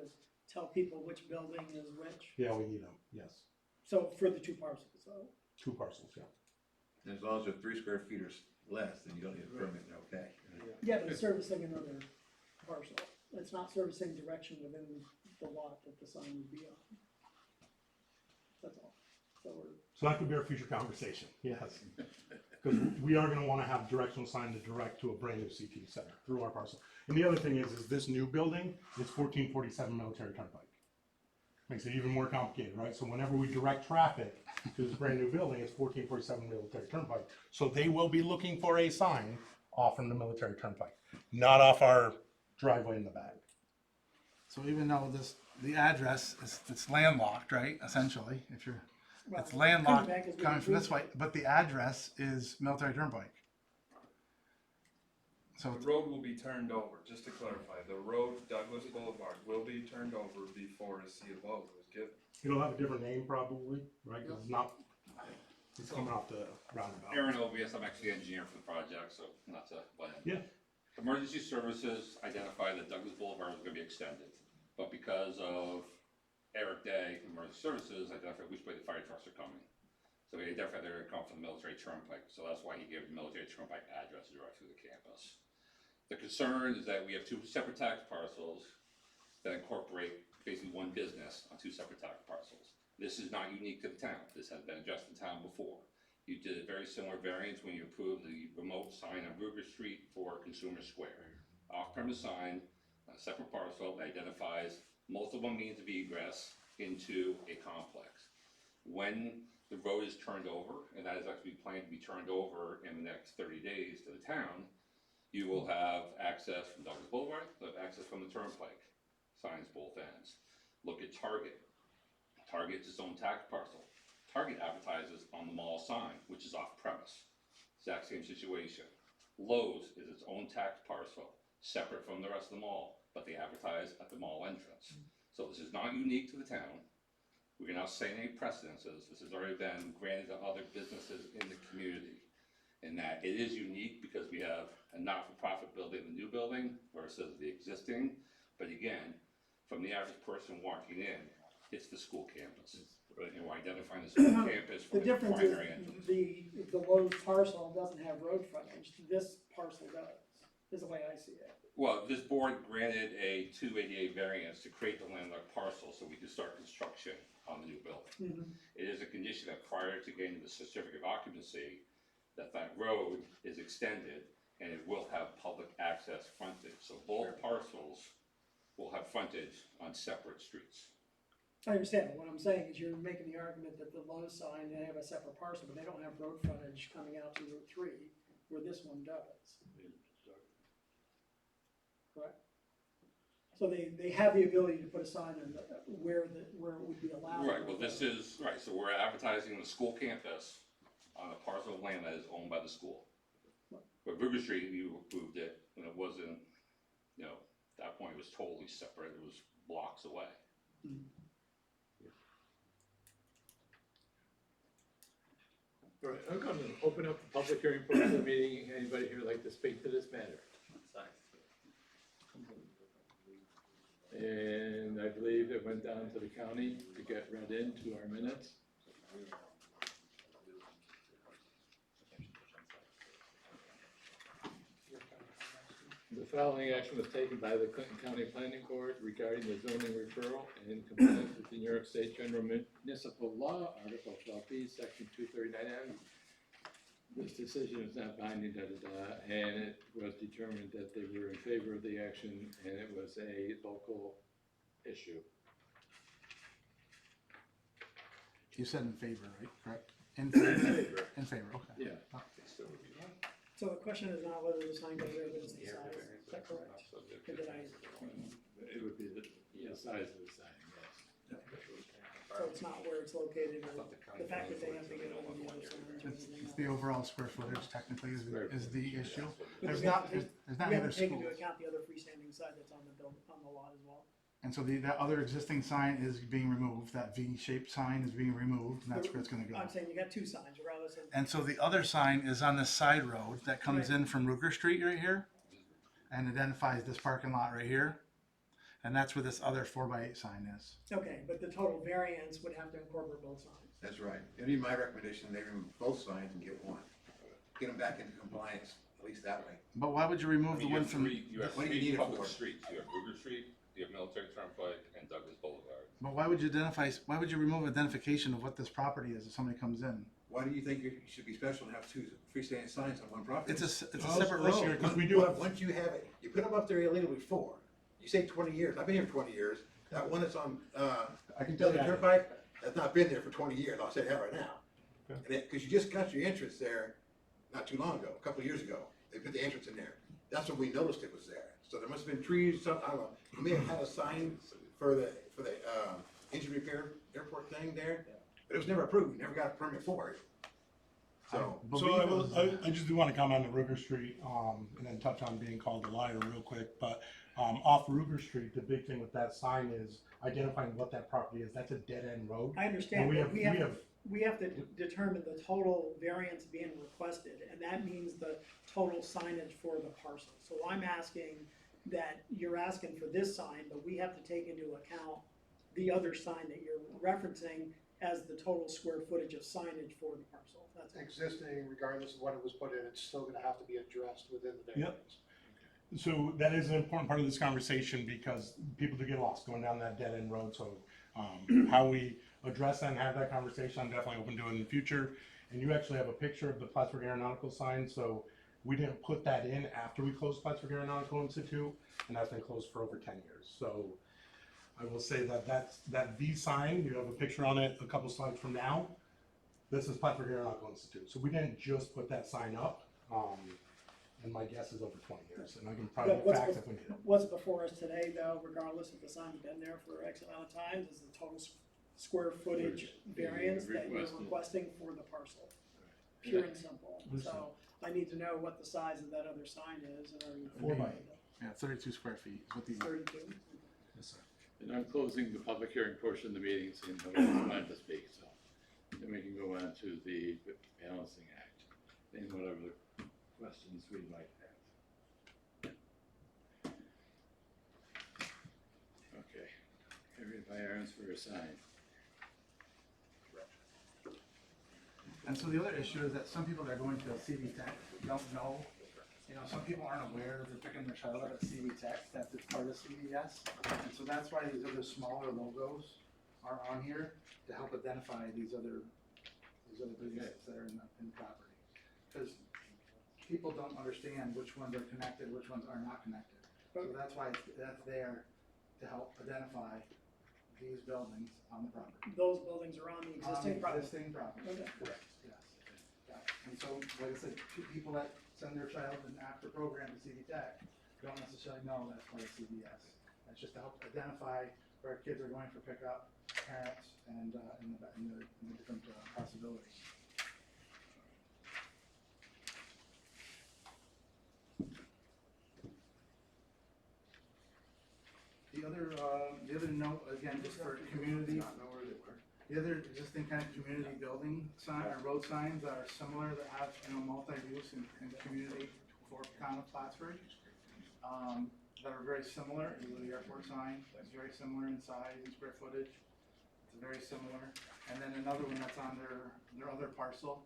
tell people which building is which? Yeah, we need them, yes. So for the two parcels, so. Two parcels, yeah. And as long as they're 3 square feet or less, then you don't need a permit, okay? Yeah, but it's servicing another parcel. It's not servicing direction within the lot that the sign would be on. That's all. So that could be our future conversation, yes. Because we are gonna wanna have directional sign to direct to a brand new CT center through our parcel. And the other thing is this new building is 1447 Military Turnpike. Makes it even more complicated, right? So whenever we direct traffic to this brand new building, it's 1447 Military Turnpike. So they will be looking for a sign off from the Military Turnpike, not off our driveway in the back. So even though the address it's landlocked, right, essentially, if you're, Well, it's landlocked coming back as we coming from this improve- way, but the address is Military Turnpike. So The it's, road will be turned over, just to clarify, the road Douglas Boulevard will be turned over before a C of O is given. It'll have a different name probably, right? 'Cause it's not, it's coming off the roundabout. Aaron Ovius, I'm actually the engineer for the project, so not to butt in. Yeah. Emergency services identified that Douglas Boulevard was gonna be extended, but because of Eric Day, emergency services identified which way the fire trucks are coming. So he identified they're gonna come from the Military Turnpike, so that's why he gave the Military Turnpike address to direct through the campus. The concern is that we have two separate tax parcels that incorporate basically one business on two separate tax parcels. This is not unique to the town. This has been addressed in town before. You did a very similar variance when you approved the remote sign on Ruger Street for Consumer Square. Off-premise sign on a separate parcel that identifies multiple means of egress into a complex. When the road is turned over, and that is actually planned to be turned over in the next 30 days to the town, you will have access from Douglas Boulevard, you'll have access from the Turnpike, signs both ends. Look at Target. Target's its own tax parcel. Target advertises on the mall sign, which is off premise. Exact same situation. Lowe's is its own tax parcel, separate from the rest of the mall, but they advertise at the mall entrance. So this is not unique to the town. We can now say any precedences. This has already been granted to other businesses in the community. In that it is unique because we have a not-for-profit building, the new building versus the existing. But again, from the average person walking in, it's the school campus. And we're identifying the school campus The from the difference primary is entrance. the Lowe's parcel doesn't have road frontage, this parcel does, is the way I see it. Well, this board granted a 288 variance to create the landlocked parcel so we could start construction on the new building. It is a condition that prior to getting the certificate of occupancy, that road is extended and it will have public access frontage. So both parcels will have frontage on separate streets. I understand, but what I'm saying is you're making the argument that the Lowe's sign, they have a separate parcel, but they don't have road frontage coming out to Route 3, where this one does. Correct? So they have the ability to put a sign in where it would be allowed. Right, well, this is, right, so we're advertising the school campus on a parcel of land that is owned by the school. But Ruger Street, you approved it, and it wasn't, you know, at that point it was totally separate, it was blocks away. All right, I'm going to open up the public hearing portion of the meeting. Anybody here like to speak to this matter? And I believe it went down to the county to get read into our minutes. The following action was taken by the Clinton County Planning Board regarding the zoning referral and in compliance with the New York State General Municipal Law, Article 12B, Section 239M. This decision is not binding, and it was determined that they were in favor of the action, and it was a local issue. you said in favor, right? Correct? In favor. In favor, okay. Yeah. So the question is not whether the sign goes there, but it's the size, is that correct? Or did I, It would be the size of the sign, yes. so it's not where it's located, or the fact that they have to get over the other signs or It's anything else? the overall square footage technically is the issue. But There's we not, have to there's not We any other haven't taken schools. into account the other freestanding sign that's on the lot as well. And so that other existing sign is being removed, that V-shaped sign is being removed, and that's where it's gonna go. I'm saying you got two signs, regardless of. And so the other sign is on this side road that comes in from Ruger Street right here and identifies this parking lot right here. And that's where this other 4x8 sign is. Okay, but the total variance would have to incorporate both signs. That's right. It'd be my recommendation, they remove both signs and get one. Get them back into compliance, at least that way. But why would you remove the You one have from, you have What do you three need it public for? streets, you have Ruger Street, you have Military Turnpike, and Douglas Boulevard. but why would you remove identification of what this property is if somebody comes in? Why do you think it should be special to have two freestanding signs on one property? It's a Oh, separate this year, road. 'cause we do have, Once you have it, you put them up there illegally before. You say 20 years, I've been here 20 years, That one that's on, I can tell you. Desert Turnpike, that's not been there for 20 years, I'll say that right now. Okay. Because you just got your entrance there not too long ago, a couple of years ago. They put the entrance in there. That's when we noticed it was there. So there must have been trees, something, I don't know. You may have had a sign for the engine repair airport thing there, but it was never approved, never got a permit for it. So, I just do want to comment on Ruger Street, and then touch on being called a liar real quick, but, off Ruger Street, the big thing with that sign is identifying what that property is. That's a dead-end road. I understand, And but we have to determine the total variance being requested, and that means the total signage for the parcel. So I'm asking that you're asking for this sign, but we have to take into account the other sign that you're referencing as the total square footage of signage for the parcel. That's all. Existing, regardless of when it was put in, it's still gonna have to be addressed within the Yep. variance. So that is an important part of this conversation because people do get lost going down that dead end road. So how we address that and have that conversation, I'm definitely open to it in the future. And you actually have a picture of the Plattsburgh Aeronautical sign. So we didn't put that in after we closed Plattsburgh Aeronautical Institute, and that's been closed for over 10 years. So I will say that that V sign, you have a picture on it a couple slides from now. This is Plattsburgh Aeronautical Institute. So we didn't just put that sign up. And my guess is over 20 years, and I can probably But get facts if we need it. what's before us today, though, regardless if the sign's been there for X amount of times, is the total square footage variance that you're requesting for the parcel. Pure and simple. So I need to know what the size of that other sign is, and are you 4 by 8. Yeah, 32 square feet is what these are. 32? Yes, sir. And I'm closing the public hearing portion of the meeting, seeing no one wanted to speak, so. Then we can go on to the balancing act, and whatever questions we might have. Okay, carried by Aaron's for a sign. And so the other issue is that some people that are going to CV Tech don't know, some people aren't aware that they're picking their child up at CV Tech, that it's part of CVS. And so that's why these other smaller logos are on here to help identify these other businesses that are in the property. Because people don't understand which ones are connected, which ones are not connected. So that's why that's there to help identify these buildings on the property. Those buildings are on the existing property? Existing property, Okay. correct, yes. Yeah. And so, like I said, people that send their child an after program to CV Tech don't necessarily know that's part of CVS. That's just to help identify where kids are going for pickup, parents, and in the different possibilities. The other note, again, just for community, the other existing kind of community building sign, or road signs that are similar, that have, multi-use and community for town of Plattsburgh, that are very similar. The airport sign is very similar in size and square footage. It's very similar. And then another one that's on their other parcel,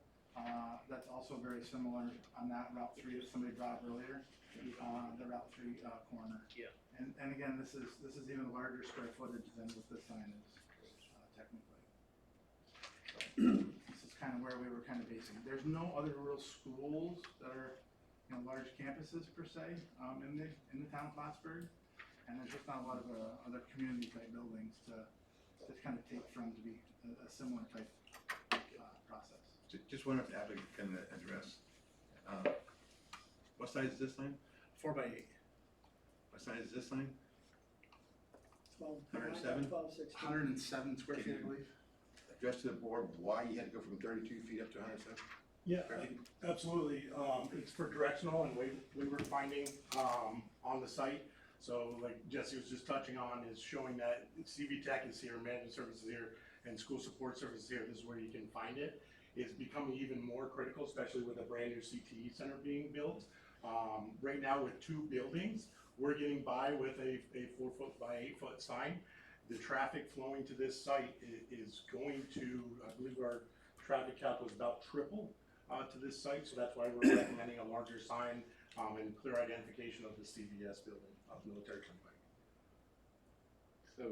that's also very similar on that Route 3 that somebody brought up earlier, the Route 3 corner. Yeah. And again, this is even larger square footage than what this sign is, technically. So, this is kind of where we were kind of basing. There's no other real schools that are, large campuses per se, in the town of Plattsburgh. And there's just not a lot of other community type buildings to kind of take from to be a similar type process. just wonder if the applicant can address, what size is this sign? 4 by 8. What size is this sign? 107? 16. 107 square feet, I believe. Address to the board why you had to go from 32 feet up to 107? Yeah, absolutely. It's for directional and wayward finding on the site. So like Jesse was just touching on, is showing that CV Tech is here, management services here, and school support services here. This is where you can find it. It's becoming even more critical, especially with a brand new CTE center being built. Right now with 2 buildings, we're getting by with a 4 foot by 8 foot sign. The traffic flowing to this site is going to, I believe our traffic count was about triple to this site, so that's why we're recommending a larger sign and clear identification of the CVS building of Military Turnpike. So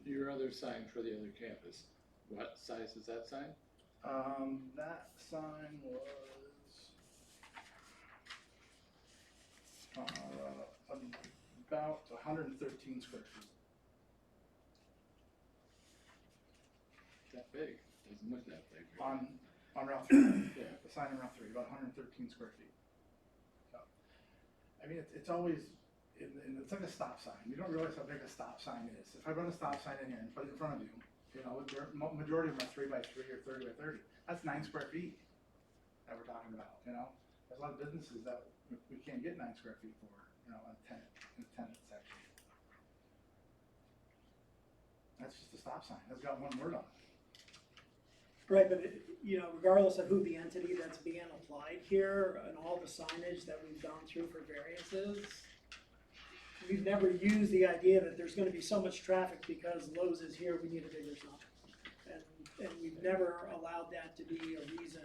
your other sign for the other campus, what size is that sign? That sign was about hundred and thirteen square feet. That big, doesn't look that big. On Route 3, Yeah. the sign on Route 3, about 113 square feet. So, I mean, it's always, it's like a stop sign. You don't realize how big a stop sign is. If I run a stop sign in here and put it in front of you, you know, majority of them are 3 by 3 or 30 by 30. That's 9 square feet that we're talking about, you know? There's a lot of businesses that we can't get 9 square feet for, you know, in a tenant section. That's just a stop sign. That's got one word on it. Right, but you know, regardless of who the entity that's being applied here and all the signage that we've gone through for variances, we've never used the idea that there's gonna be so much traffic because Lowe's is here, we need a bigger sign. And we've never allowed that to be a reason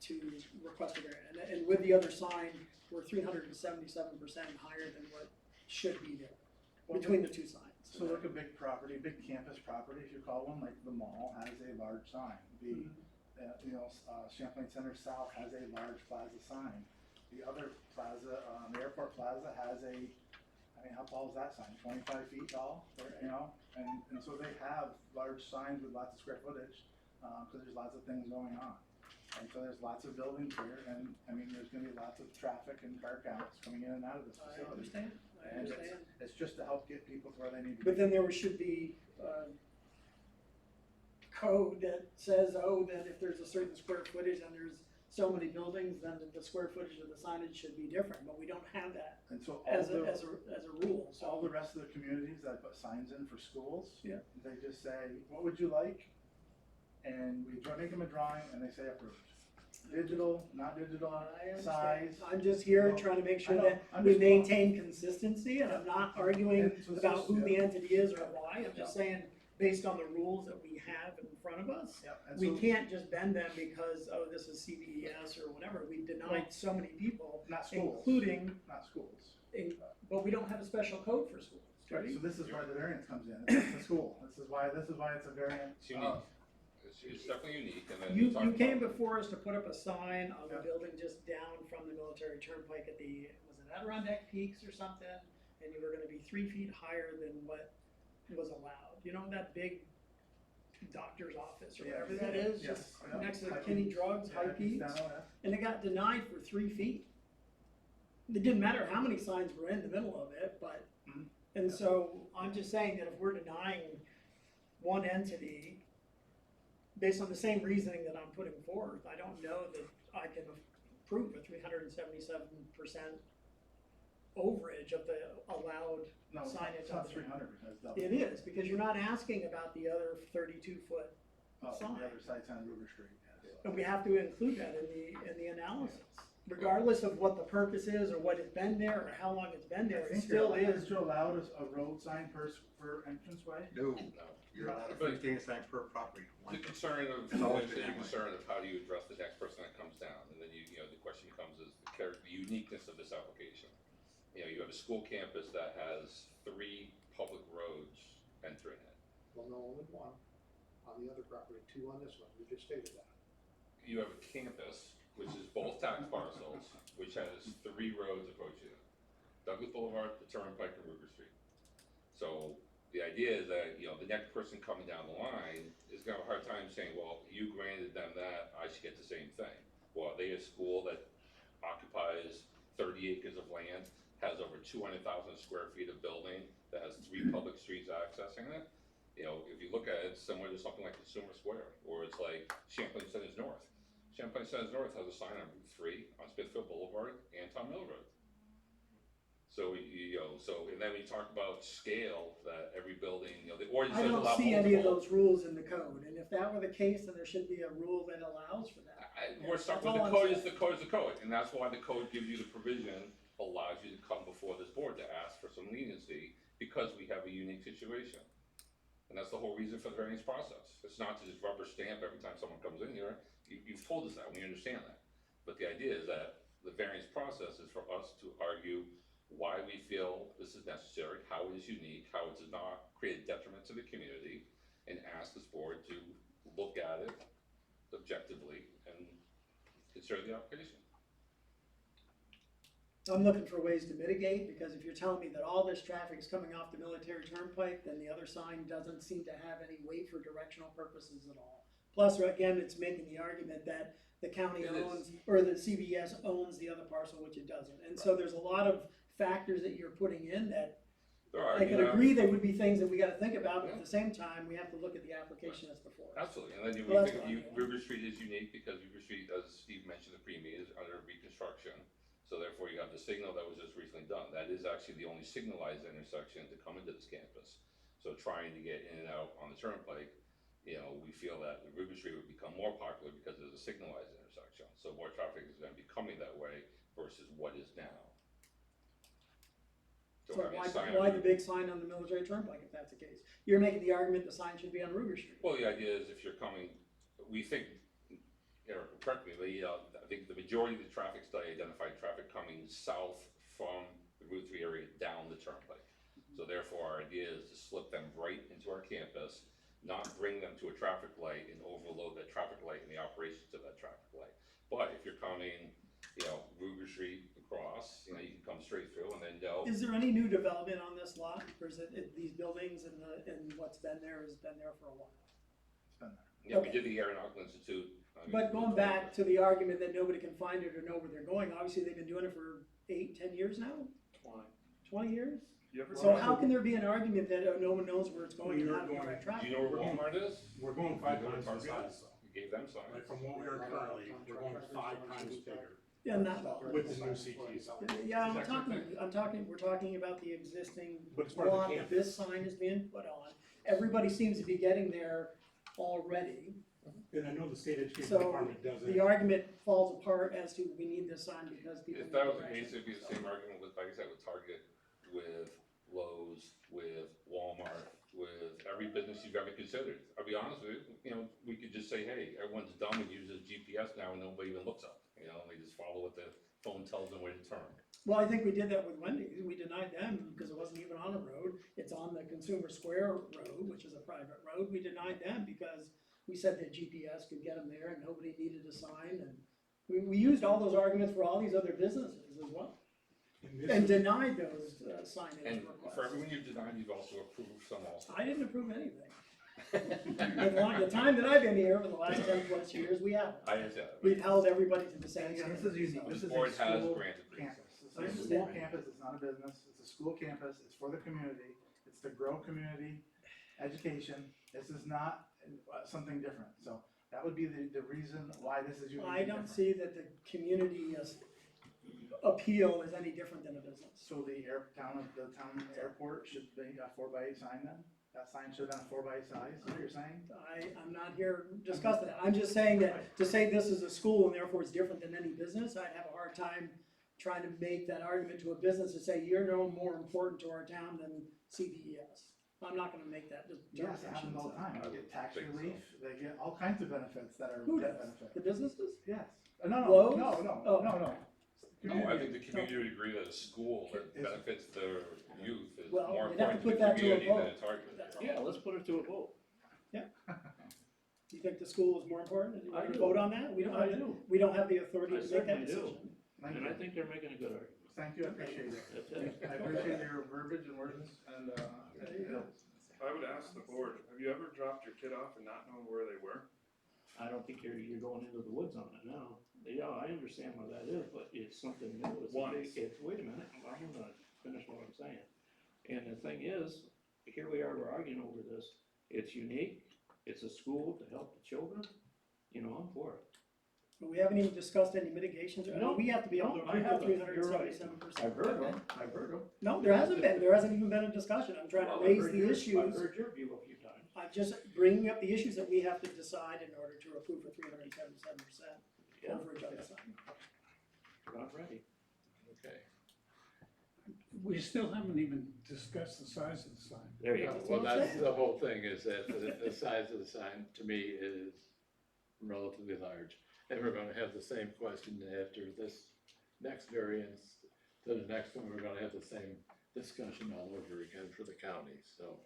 to request a variance. And with the other sign, we're 377% higher than what should be there, between the two signs. So like a big property, big campus property, if you call one, like the mall has a large sign. The, Champlain Center South has a large plaza sign. The other plaza, the airport plaza has I mean, how tall is that sign? 25 feet tall, you know? And so they have large signs with lots of square footage, because there's lots of things going on. And so there's lots of buildings here, and I mean, there's gonna be lots of traffic and car counts coming in and out of this I facility. understand, I And understand. it's just to help get people to where they need to be. But then there should be, code that says, oh, that if there's a certain square footage and there's so many buildings, then the square footage of the signage should be different, but we don't have that And so as a rule, so. all the rest of the communities that put signs in for schools, Yeah. they just say, what would you like? And we make them a drawing and they say approved. Digital, not digital, I understand. size. I'm just here Well, trying to make I sure know, that I'm we just- maintain consistency, and I'm not arguing And so it's about just- who the yeah. entity is or why, I'm just saying, based on the rules that we have in front of us, Yeah, and we so- can't just bend them because, oh, this is CVES or whatever, we denied so many people, Not schools. including, Not schools. but we don't have a special code for schools, do Right, we? so this is why the variance comes in, it's the school, this is why it's a variance. It's unique. It's definitely unique, and then You talk came about- before us to put up a sign on the Yeah. building just down from the military turnpike at the, was it Adirondack Peaks or something? And you were gonna be 3 feet higher than what was allowed, you know, that big doctor's office or whatever that is, Yes, just yeah. next to the High Kinney Peaks. Drugs, Yeah, High High Peaks Peaks. down, yeah. And it got denied for 3 feet. It didn't matter how many signs were in the middle of it, but, Mhm. and so I'm just saying that if we're denying one entity based on the same reasoning that I'm putting forth, I don't know that I can approve a 377% overage of the allowed No, it's not, signage it's on not the. 300, it's double. It is, because you're not asking about the other 32-foot Oh, sign. the other side's on River Street, yes. And we have to include that in the analysis. Regardless of what the purpose is, or what it's been there, or how long it's been there, I it think still you're is. allowed a road sign per entranceway? No, No. you're allowed a But- freestanding sign per property. The concern of, It's always the been that way. concern of how do you address the next person that comes down, and then the question becomes is the uniqueness of this application. You have a school campus that has 3 public roads entering it. Well, no, only one on the other property, 2 on this one, we just stated that. You have a campus, which is both tax parcels, which has 3 roads approaching it. Douglas Boulevard, the Turnpike, and Ruger Street. So the idea is that, the next person coming down the line is gonna have a hard time saying, well, you granted them that, I should get the same thing. Well, are they a school that occupies 30 acres of land, has over 200,000 square feet of building, that has 3 public streets accessing it? If you look at it, it's similar to something like Consumer Square, or it's like Champlain Centers North. Champlain Centers North has a sign on Route 3 on Smithfield Boulevard and Tom Mill Road. So, and then we talk about scale, that every building, the ordinance I does don't allow see any of multiple. those rules in the code, and if that were the case, then there should be a rule that allows for that. We're stuck That's with all the I'm code is saying. the code is the code, and that's why the code gives you the provision, allows you to come before this board to ask for some leniency, because we have a unique situation. And that's the whole reason for the variance process. It's not to just rubber stamp every time someone comes in here. You've told us that, we understand that. But the idea is that the variance process is for us to argue why we feel this is necessary, how it is unique, how it does not create a detriment to the community, and ask this board to look at it objectively and consider the application. I'm looking for ways to mitigate, because if you're telling me that all this traffic is coming off the military turnpike, then the other sign doesn't seem to have any weight for directional purposes at all. Plus, again, it's making the argument that the county It is. owns, or the CBS owns the other parcel, which it doesn't. And so there's a lot of factors that you're putting in that There are, I you can know, agree they would be things that we gotta think about, but at the same time, we have to look at the application that's before us. Absolutely, and then you, Well, we that's think fine, you, yeah. River Street is unique because River Street, as Steve mentioned, the premium is under reconstruction. So therefore you have the signal that was just recently done. That is actually the only signalized intersection to come into this campus. So trying to get in and out on the turnpike, you know, we feel that the River Street would become more popular because there's a signalized intersection. So more traffic is gonna be coming that way versus what is now. So having a sign why on- the big sign on the military turnpike if that's the case? You're making the argument the sign should be on Ruger Street. Well, the idea is if you're coming, we think, Eric, correct me, I think the majority of the traffic study identified traffic coming south from the Route 3 area down the turnpike. So therefore, our idea is to slip them right into our campus, not bring them to a traffic light and overload that traffic light and the operations of that traffic light. But if you're coming, you know, Ruger Street across, you know, you can come straight through and then go. Is there any new development on this lot, or is it these buildings and what's been there has been there for a while? It's been there. Yeah, we Okay. did the Aeronautical Institute. But going back to the argument that nobody can find it or know where they're going, obviously they've been doing it for 8, 10 years now, 20 years? You ever So see- how can there be an argument that no one knows where it's going and You're how to going- direct Do traffic? you know where Walmart is? We're going 5 You know times where the Target size, is? We gave them signs. like from what we are currently, we're going 5 times bigger Yeah, not all. with the new CT sign. Yeah, Is that we're talking about the existing But it's part of the lot that campus. this sign is being put on. Everybody seems to be getting there already. And I know the state education So department doesn't. the argument falls apart as to we need this sign because people. If that need was the case, direction. it'd be the same argument with, like I said, with Target, with Lowe's, with Walmart, with every business you've ever considered. I'll be honest with you, you know, we could just say, hey, everyone's dumb and uses GPS now and nobody even looks up. You know, they just follow what the phone tells them where to turn. Well, I think we did that with Wendy's. We denied them because it wasn't even on a road. It's on the Consumer Square Road, which is a private road. We denied them because we said that GPS could get them there and nobody needed a sign. And we used all those arguments for all these other businesses as well. And denied those signage And for requests. everyone you've denied, you've also approved some also. I didn't approve anything. The time that I've been here for the last 10+ years, we haven't. I understand. We've held everybody to the same And again, standard. this is unique, this The is a board has school granted reasons. campus. I This is a school understand. campus, it's not a business, it's a school campus, it's for the community, it's to grow community education. This is not something different, so that would be the reason why this is unique. I and don't different. see that the community appeal is any different than a business. So the town airport should be a 4x8 sign then? That sign should have been a 4x8 size, is what you're saying? I'm not here discussing that. I'm just saying that to say this is a school and therefore it's different than any business, I'd have a hard time trying to make that argument to a business and say, you're no more important to our town than CPES. I'm not gonna make that Yes, it determination. happens all the time, I they get tax think so. relief, they get all kinds of benefits that are Who debt does? benefits. The businesses? Yes. No, Lowe's? no, no, Oh. no, no. No, I think the community would agree that a school that benefits their youth is Well, more we'd have to important to put the that to a community than vote. a Target. That's all. Yeah, let's put it to a vote. You think the school is more important? You I want to do. vote on that? We don't I have, do. we don't have the authority I to make that certainly do. decision. Thank And you. I think they're making a good argument. Thank you, I appreciate it. That's it. I appreciate your verbiage and words and, There you go. I would ask the board, have you ever dropped your kid off and not known where they were? I don't think you're going into the woods on it now. Yeah, I understand what that is, but it's something new. It's a Once. wait a minute, I'm gonna finish what I'm saying. And the thing is, here we are, we're arguing over this. It's unique, it's a school to help the children, you know, I'm for it. But we haven't even discussed any mitigations. No. We have to be able to No, I approve haven't. the You're right. 377%. I've heard them. No, there hasn't been. There hasn't even been a discussion. I'm trying Well, to I've raise heard the I've issues. heard your view a few times. I'm just bringing up the issues that we have to decide in order to approve a 377% Yeah. overage on the sign. Not ready. Okay. We still haven't even discussed the size of the sign. There you go. That's Well, what I'm that's saying. the whole thing, is that the size of the sign, to me, is relatively large. And we're gonna have the same question after this next variance, to the next one, we're gonna have the same discussion all over again for the county, so.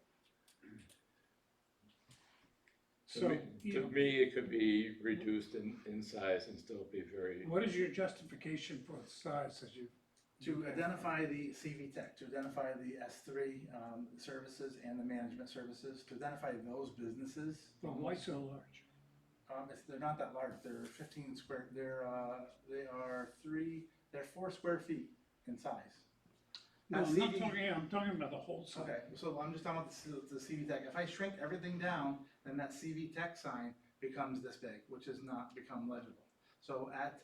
So, To me, it could be reduced in size and still be very, what is your justification for the size as you To identify the CV Tech, to identify the S3 services and the management services, to identify those businesses. But why so large? They're not that large, they're 15 square, they're 4 square feet in size. No, Now, I'm talking about the whole site. Okay, so I'm just talking about the CV Tech. If I shrink everything down, then that CV Tech sign becomes this big, which has not become legible. So at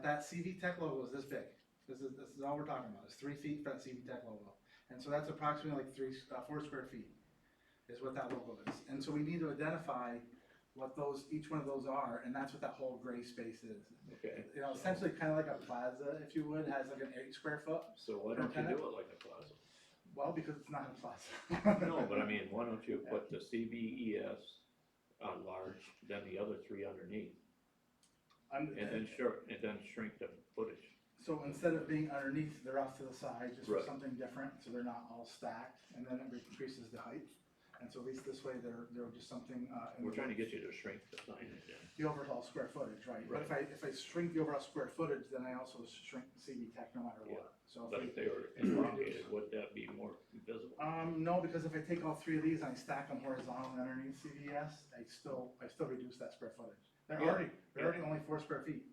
that CV Tech logo is this big. This is all we're talking about, is 3 feet for that CV Tech logo. And so that's approximately like 4 square feet is what that logo is. And so we need to identify what each one of those are, and that's what that whole gray space is. Okay. You know, essentially kind of like a plaza, if you would, has like an 8 square foot. So why don't you do it like a plaza? Well, because it's not a plaza. No, but I mean, why don't you put the CVES on large, then the other three underneath, and then shrink the footage. So instead of being underneath, they're off to the side, just for Right. something different, so they're not all stacked, and then it increases the height. And so at least this way, they're just something, We're trying to get you to shrink the signage in. the overall square footage, right? But if I shrink the overall square footage, then I also shrink the CV Tech no matter what. So But if if they were elongated, would that be more visible? no, because if I take all 3 of these and I stack them horizontally underneath CVS, I still reduce that square footage. They're Yeah. already only 4 square feet.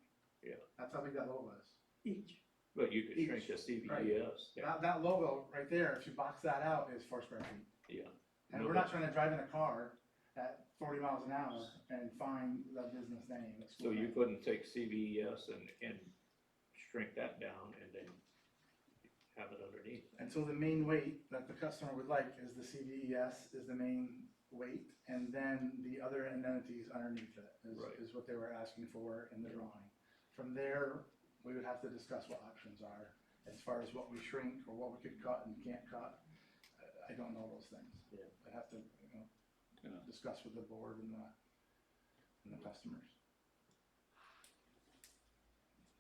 Yeah. That's how big that logo is. Each. But you could shrink Each. the CVES. Yeah. That logo right there, if you box that out, is 4 square feet. Yeah. And No, we're but- not trying to drive in a car at 40 miles an hour and find the business name. the So school you name. couldn't take CVES and shrink that down and then have it underneath? And so the main weight that the customer would like is the CVES is the main weight, and then the other amenities underneath it Right. is what they were asking for in the drawing. From there, we would have to discuss what options are as far as what we shrink or what we could cut and can't cut. I don't know those things. Yeah. I'd have to, discuss with the board and the customers.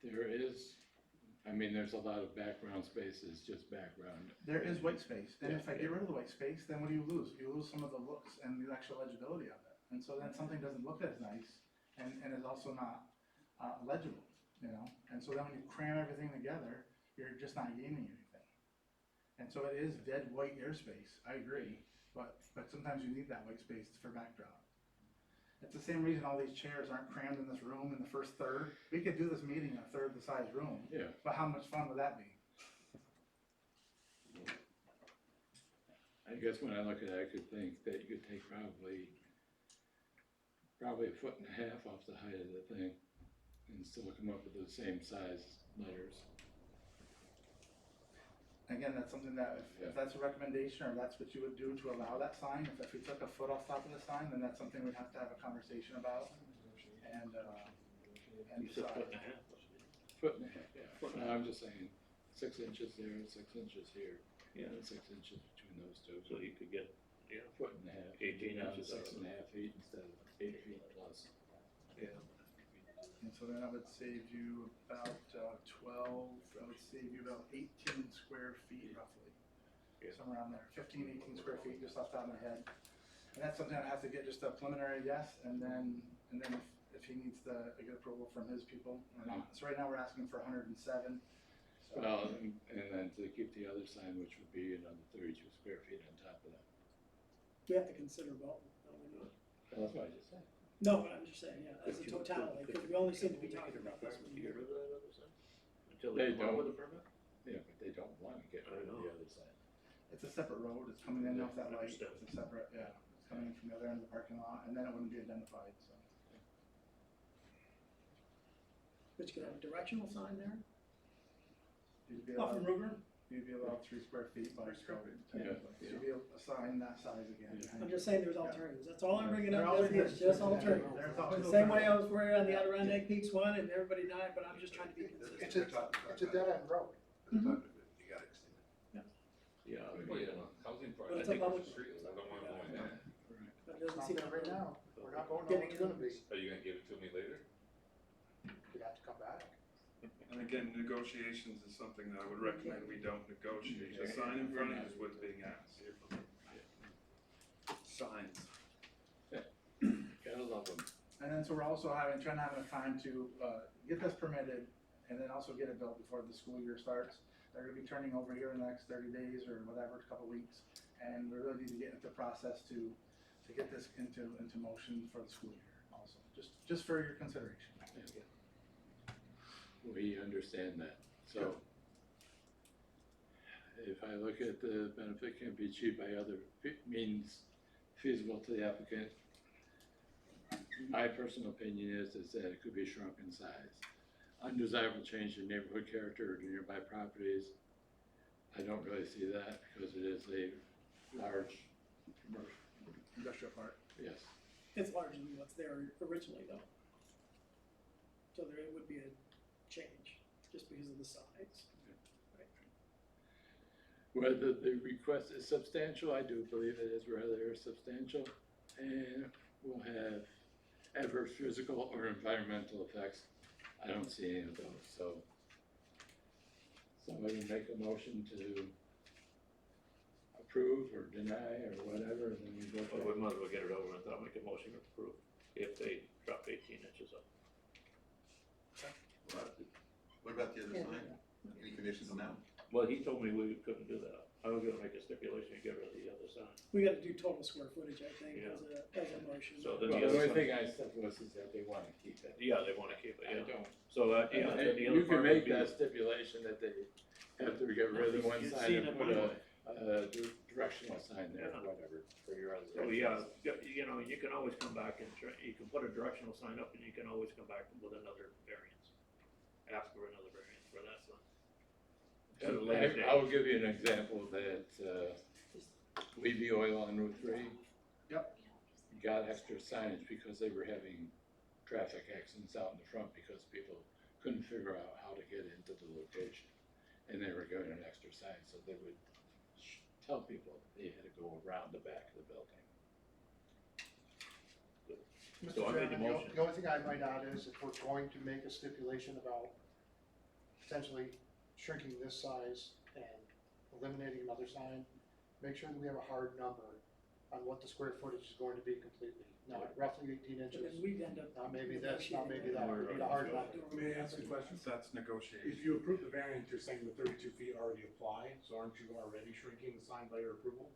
There's a lot of background spaces, just background. There is white space, and Yeah, if I get rid of the white space, then what do you lose? You lose some of the looks and the actual legibility of it. And so then something doesn't look as nice and is also not legible, And so then when you cram everything together, you're just not gaining anything. And so it is dead white airspace, I agree, but sometimes you need that white space for backdrop. It's the same reason all these chairs aren't crammed in this room in the first third. We could do this meeting in a third the size room, Yeah. but how much fun would that be? I guess when I look at it, I could think that you could take probably 1.5 feet off the height of the thing and still come up with the same size letters. Again, that's something that if that's a recommendation or that's what you would do to allow that sign, if we took a foot off top of the sign, then that's something we'd have to have a conversation about and You said decide. 1.5 feet, yeah. No, I'm just saying, 6 inches there and 6 inches here. Yeah. And 6 inches between those two. So you could get, 1.5 feet. 18 down to inches out of 6.5 feet instead of 8 feet plus. yeah. And so then I would save you about 18 square feet roughly. Yeah. Somewhere around there, 15, 18 square feet, just off the top of my head. And that's something I'd have to get just a preliminary yes, and then if he needs to get approval from his people or not. So right now we're asking for 107. So Well, and then to keep the other sign, which would be another 32 square feet on top of that. We have to consider both. don't we not? That's what I just said. No, but I'm just saying, as a totality, because we only seem to be talking about this one. You get rid of that other sign? Until They they come don't. with a permit? Yeah, but they don't want to get rid of the other side. it's a separate road, it's coming in off that light, Understood. it's a separate, it's coming in from the other end of the parking lot, and then it wouldn't be identified, so. But you could have a directional sign there, You'd be off from allowed, Ruger. you'd be allowed 3 square feet by 3 square code, feet. technically. So you'd be a sign that size again. Yeah. I'm just saying there's alternatives, that's all I'm bringing There up, always it's is. just alternatives. There's always The same way I alternatives. was worried on the Adirondack Peaks one and everybody died, but I'm just trying to be consistent. It's a dead end road. You gotta extend it. Yeah. Housing But project. it's a public, Street, I don't want to go in there. but it It's doesn't not seem there to right now. We're not going Getting where it's gonna be. Are you gonna give it to me later? You'd have to come back. And again, negotiations is something that I would recommend we don't negotiate. The sign in front of you is what's being asked. Signs. Gotta love them. And then so we're also trying to have enough time to get this permitted and then also get it built before the school year starts. they're gonna be turning over here in the next 30 days or whatever, a couple weeks. And we really need to get into the process to get this into motion for the school year also, just for your consideration. We understand that, so. If I look at the benefit can be achieved by other means feasible to the applicant, my personal opinion is that it could be shrunk in size. Undesirable change in neighborhood character or to nearby properties, I don't really see that because it is a large commercial, Industrial park. yes. It's larger than what's there originally though. So there would be a change, just because of the size. Whether the request is substantial, I do believe it is rather substantial, and will have adverse physical or environmental effects. I don't see any of those, so somebody make a motion to approve or deny or whatever, and then we go Well, for we might as well get it over with, I'll make a motion to approve, if they drop 18 inches up. What about the other sign? Any conditions on that? Well, he told me we couldn't do that. I was gonna make a stipulation to get rid of the other sign. We gotta do total square footage, I think, Yeah. as a motion. So Well, then the the only other thing sign, I said was is that they wanna keep it. yeah, they wanna keep it, I yeah. don't. So, yeah, then the You other can part make would be. that stipulation that they have to get rid of the one You've sign seen and it put anyway. a directional sign there, Yeah. or whatever, for your other. Oh, yeah, you know, you can always come back and you can put a directional sign up and you can always come back with another variance. Ask for another variance for that sign. At a later date. I will give you an example that, Levy Oil on Route 3. Yep. Got extra signage because they were having traffic accidents out in the front because people couldn't figure out how to get into the location. And they were given an extra sign, so they would tell people they had to go around the back of the building. So I Mr. made the Chairman, motion. the only thing I might add is if we're going to make a stipulation about potentially shrinking this size and eliminating another sign, make sure that we have a hard number on what the square footage is going to be completely. Not roughly 18 But then inches, we'd end up. not maybe this, not maybe that, we need a hard number. May I ask a question? That's negotiation. If you approve the variance, you're saying the 32 feet already apply, so aren't you already shrinking the sign by your approval?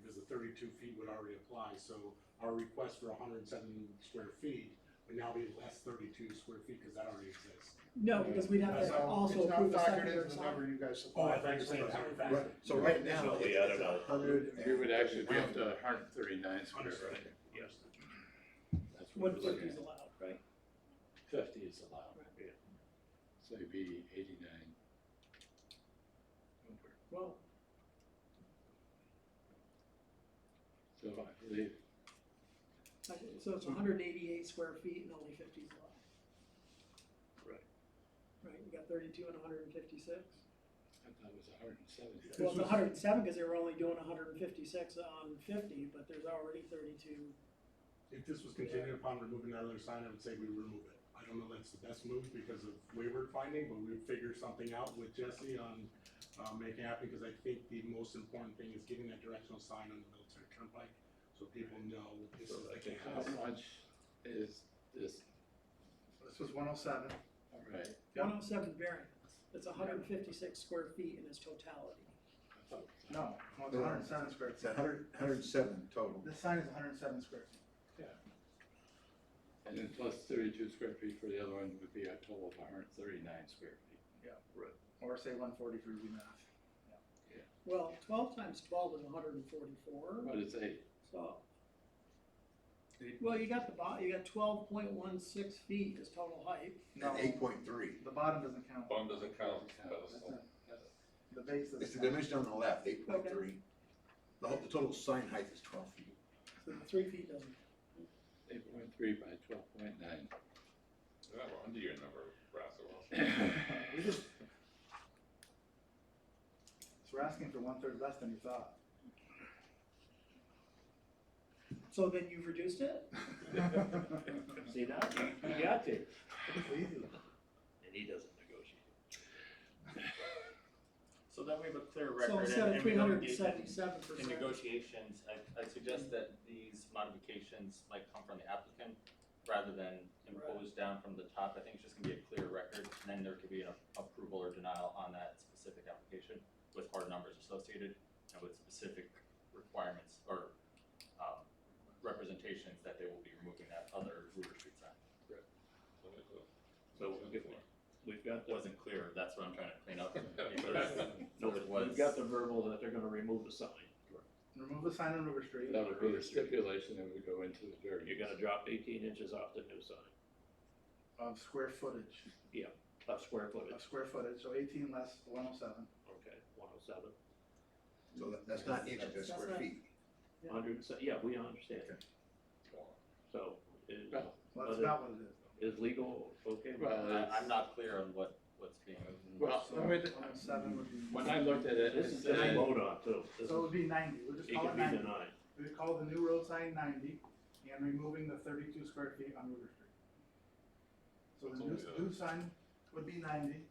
Because the 32 feet would already apply, so our request for 107 square feet would now be less 32 square feet, because that already exists. No, because we'd have to So also it's not approve a factored secondary into the number sign. you guys Oh, I supplied. thought you were saying it's not Right, factored. so right now, So we it's added a 100. We would actually be up to 139 square feet. Yes. That's what we're 150 looking is at. allowed, right? 50 is allowed. Yeah. So it'd be 89. Well, So I believe, so it's 188 square feet and only 50 is allowed. Right. Right, we got 32 and 156. I thought it was 170. Well, it's 107 because they were only doing 156 on 50, but there's already 32. If this was contingent upon removing that other sign, I would say we remove it. I don't know that's the best move because of wayward finding, but we would figure something out with Jesse on making it happen, because I think the most important thing is getting that directional sign on the military turnpike, so people know this is the How gas. much is this? This was 107. All right. 107 variance. It's 156 square feet in its totality. I thought it was- No, it's 107 square It's feet. 107 total. This sign is 107 square feet. And then plus 32 square feet for the other one would be a total of 139 square feet. Yeah, right. Or say 140 for easy math. Well, 12 times 12 is 144. What is 8? So, well, you got you got 12.16 feet is total height. No, 8.3. the bottom doesn't count. Bottom doesn't count. That's it. The base It's doesn't the count. dimension on the left, 8.3. The total sign height is 12 feet. So the 3 feet doesn't. 8.3 by 12.9. Yeah, we're under your number, Russell. We just, so we're asking for 1/3 less than you thought. So then you've reduced it? See that? You got to. It's easy. And he doesn't negotiate. So that we have a clear So record instead of and we don't engage 377%. in negotiations, I suggest that these modifications might come from the applicant rather than imposed down from the top. I think it's just gonna be a clear record, and then there could be an approval or denial on that specific specific application with hard numbers associated and with specific requirements or, representations that they will be removing that other Ruger Street sign. So we've got It the, wasn't clear, that's what I'm trying to clean up. no, Because it was. we've got the verbal that they're gonna remove the sign. Remove the sign on River Street. That would be the stipulation that would go into the variance. You're gonna drop 18 inches off the new sign, Of square footage, of square of footage. square footage, so 18 less 107. Okay, 107. So that's not inches, that's That's square not- feet. 100, yeah, we understand. So, Well, Well, that's But not what it is. is legal okay with Well, that? I'm not clear on what's being. Well, So let me- 107 would be. when I looked at it, This it is just a said, vote on too. This So it is, would be 90, we'll just it call can it be 90. denied. We would call the new road sign 90 and removing the 32 square feet on River Street. So the new sign would be 90.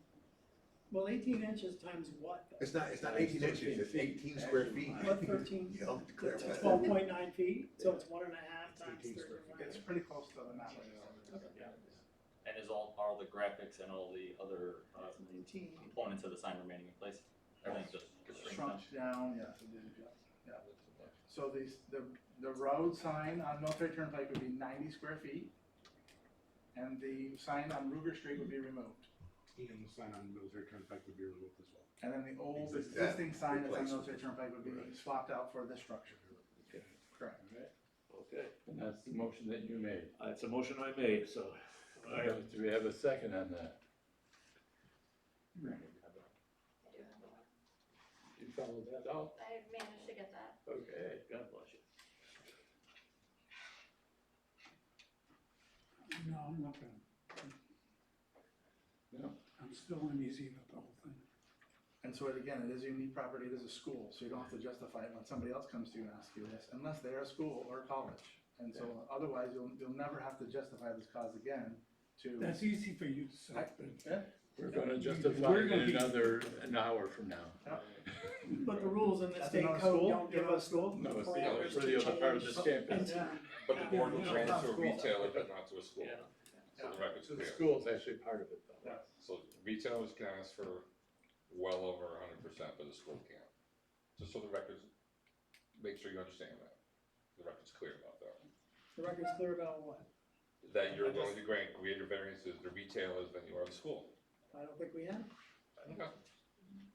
Well, 18 inches times what? It's not 18 inches, it's 18 square feet. What, 13? You know, clear It's that. 12.9 feet, so it's 1.5 times 18 square feet. 39. It's pretty close to the map. And is all the graphics and all the other, 19. components of the sign remaining in place? Everything's just Shrunk down, yes, it did, yeah. So the road sign on Military Turnpike would be 90 square feet. And the sign on Ruger Street would be removed. And the sign on Military Turnpike would be removed as well. And then the old Existing. existing sign that's on Replaced. Military Turnpike would be swapped out for this structure. Correct. Okay, and that's the motion that you made. it's a motion I made, so. Do we have a second on that? I do have that. You followed that out? I managed to get that. Okay. God bless you. No, I'm not gonna, No? I'm still uneasy about the whole thing. And so again, it is a unique property, it is a school, so you don't have to justify it when somebody else comes to you and asks you this, unless they're a school or a college. And so otherwise, you'll never have to justify this cause again to. That's easy for you to say, but We're gonna justify We're it gonna in be- an hour from now. But the rules in the That's state another code school? don't give us School? No, it's parameters for to the other part of change this campus. into- But the board will Yeah. grant it to a School. retailer, but not to a school. Yeah. So the record's So the clear. school's actually part of it though. Yeah. So retailers can ask for well over 100%, but the school can't. Just so the records, make sure you understand that. The record's clear about that. The record's clear about what? That you're willing to grant greater variances to retailers than you are to school. I don't think we have. Okay.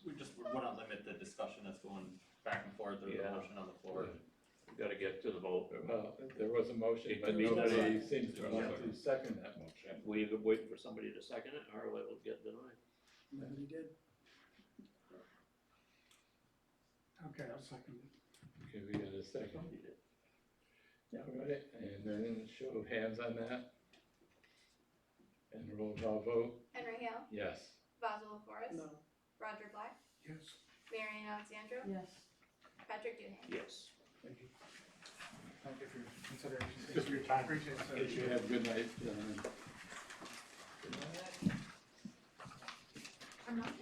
We wanna limit the discussion that's going back and forth, there's a Yeah. motion on the floor. We gotta get to the vote. Well, there was a motion, It but could be nobody denied. seems to want to second that motion. We either waiting for somebody to second it, or it will get denied. Nobody did. okay, I'll second it. Okay, we got a second. All right, and then show of hands on that. And roll call vote, Henry Hale, yes. Basil LaForest, No. Roger Black, Yes. Marion Alexandra, Yes. Patrick Duhane. Yes. Thank you. Thank you for your consideration. Just for your time. Appreciate it. Did you have a good night, gentlemen? I'm not.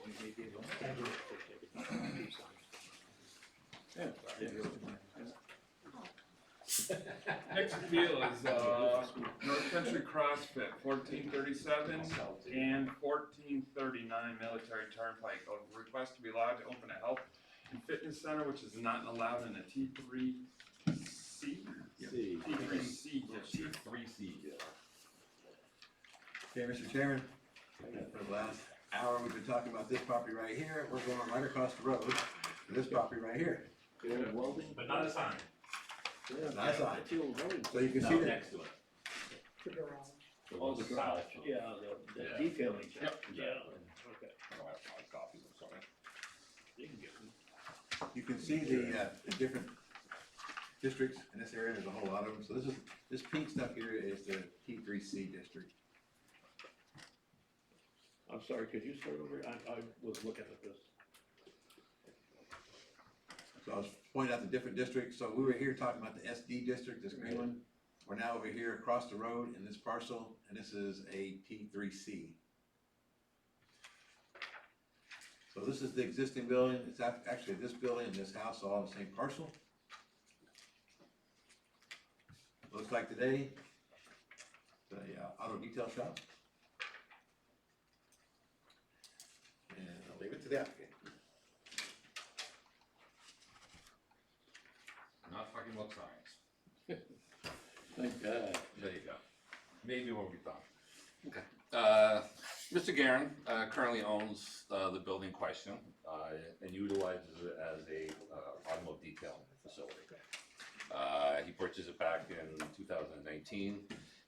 Next appeal is, North Country CrossFit, 1437 and 1439 Military Turnpike. A request to be allowed to open a health and fitness center, which is not allowed in a T3C? T3C district. Okay, Mr. Chairman, for the last hour, we've been talking about this property right here, we're going right across the road to this property right here. But not a sign. Nice eye. That's the old voting. So you can see that, to it. The garage. Oh, the garage, yeah, the detailing shop. Yep, Yeah, exactly. okay. I don't have hard copies, I'm sorry. You can get them. you can see the different districts in this area, there's a whole lot of them, so this pink stuff here is the T3C district. I'm sorry, could you start over? I was looking at this. So I was pointing out the different districts, so we were here talking about the SD district, this green one. We're now over here across the road in this parcel, and this is a T3C. So this is the existing building, it's actually this building and this house all in the same parcel. Looks like today, the auto detail shop. And I'll leave it to the applicant. parking lot signs. Thank God. There you go. Maybe when we're done. Okay. Mr. Guerin currently owns the building question and utilizes it as a automotive detail facility. He purchased it back in 2019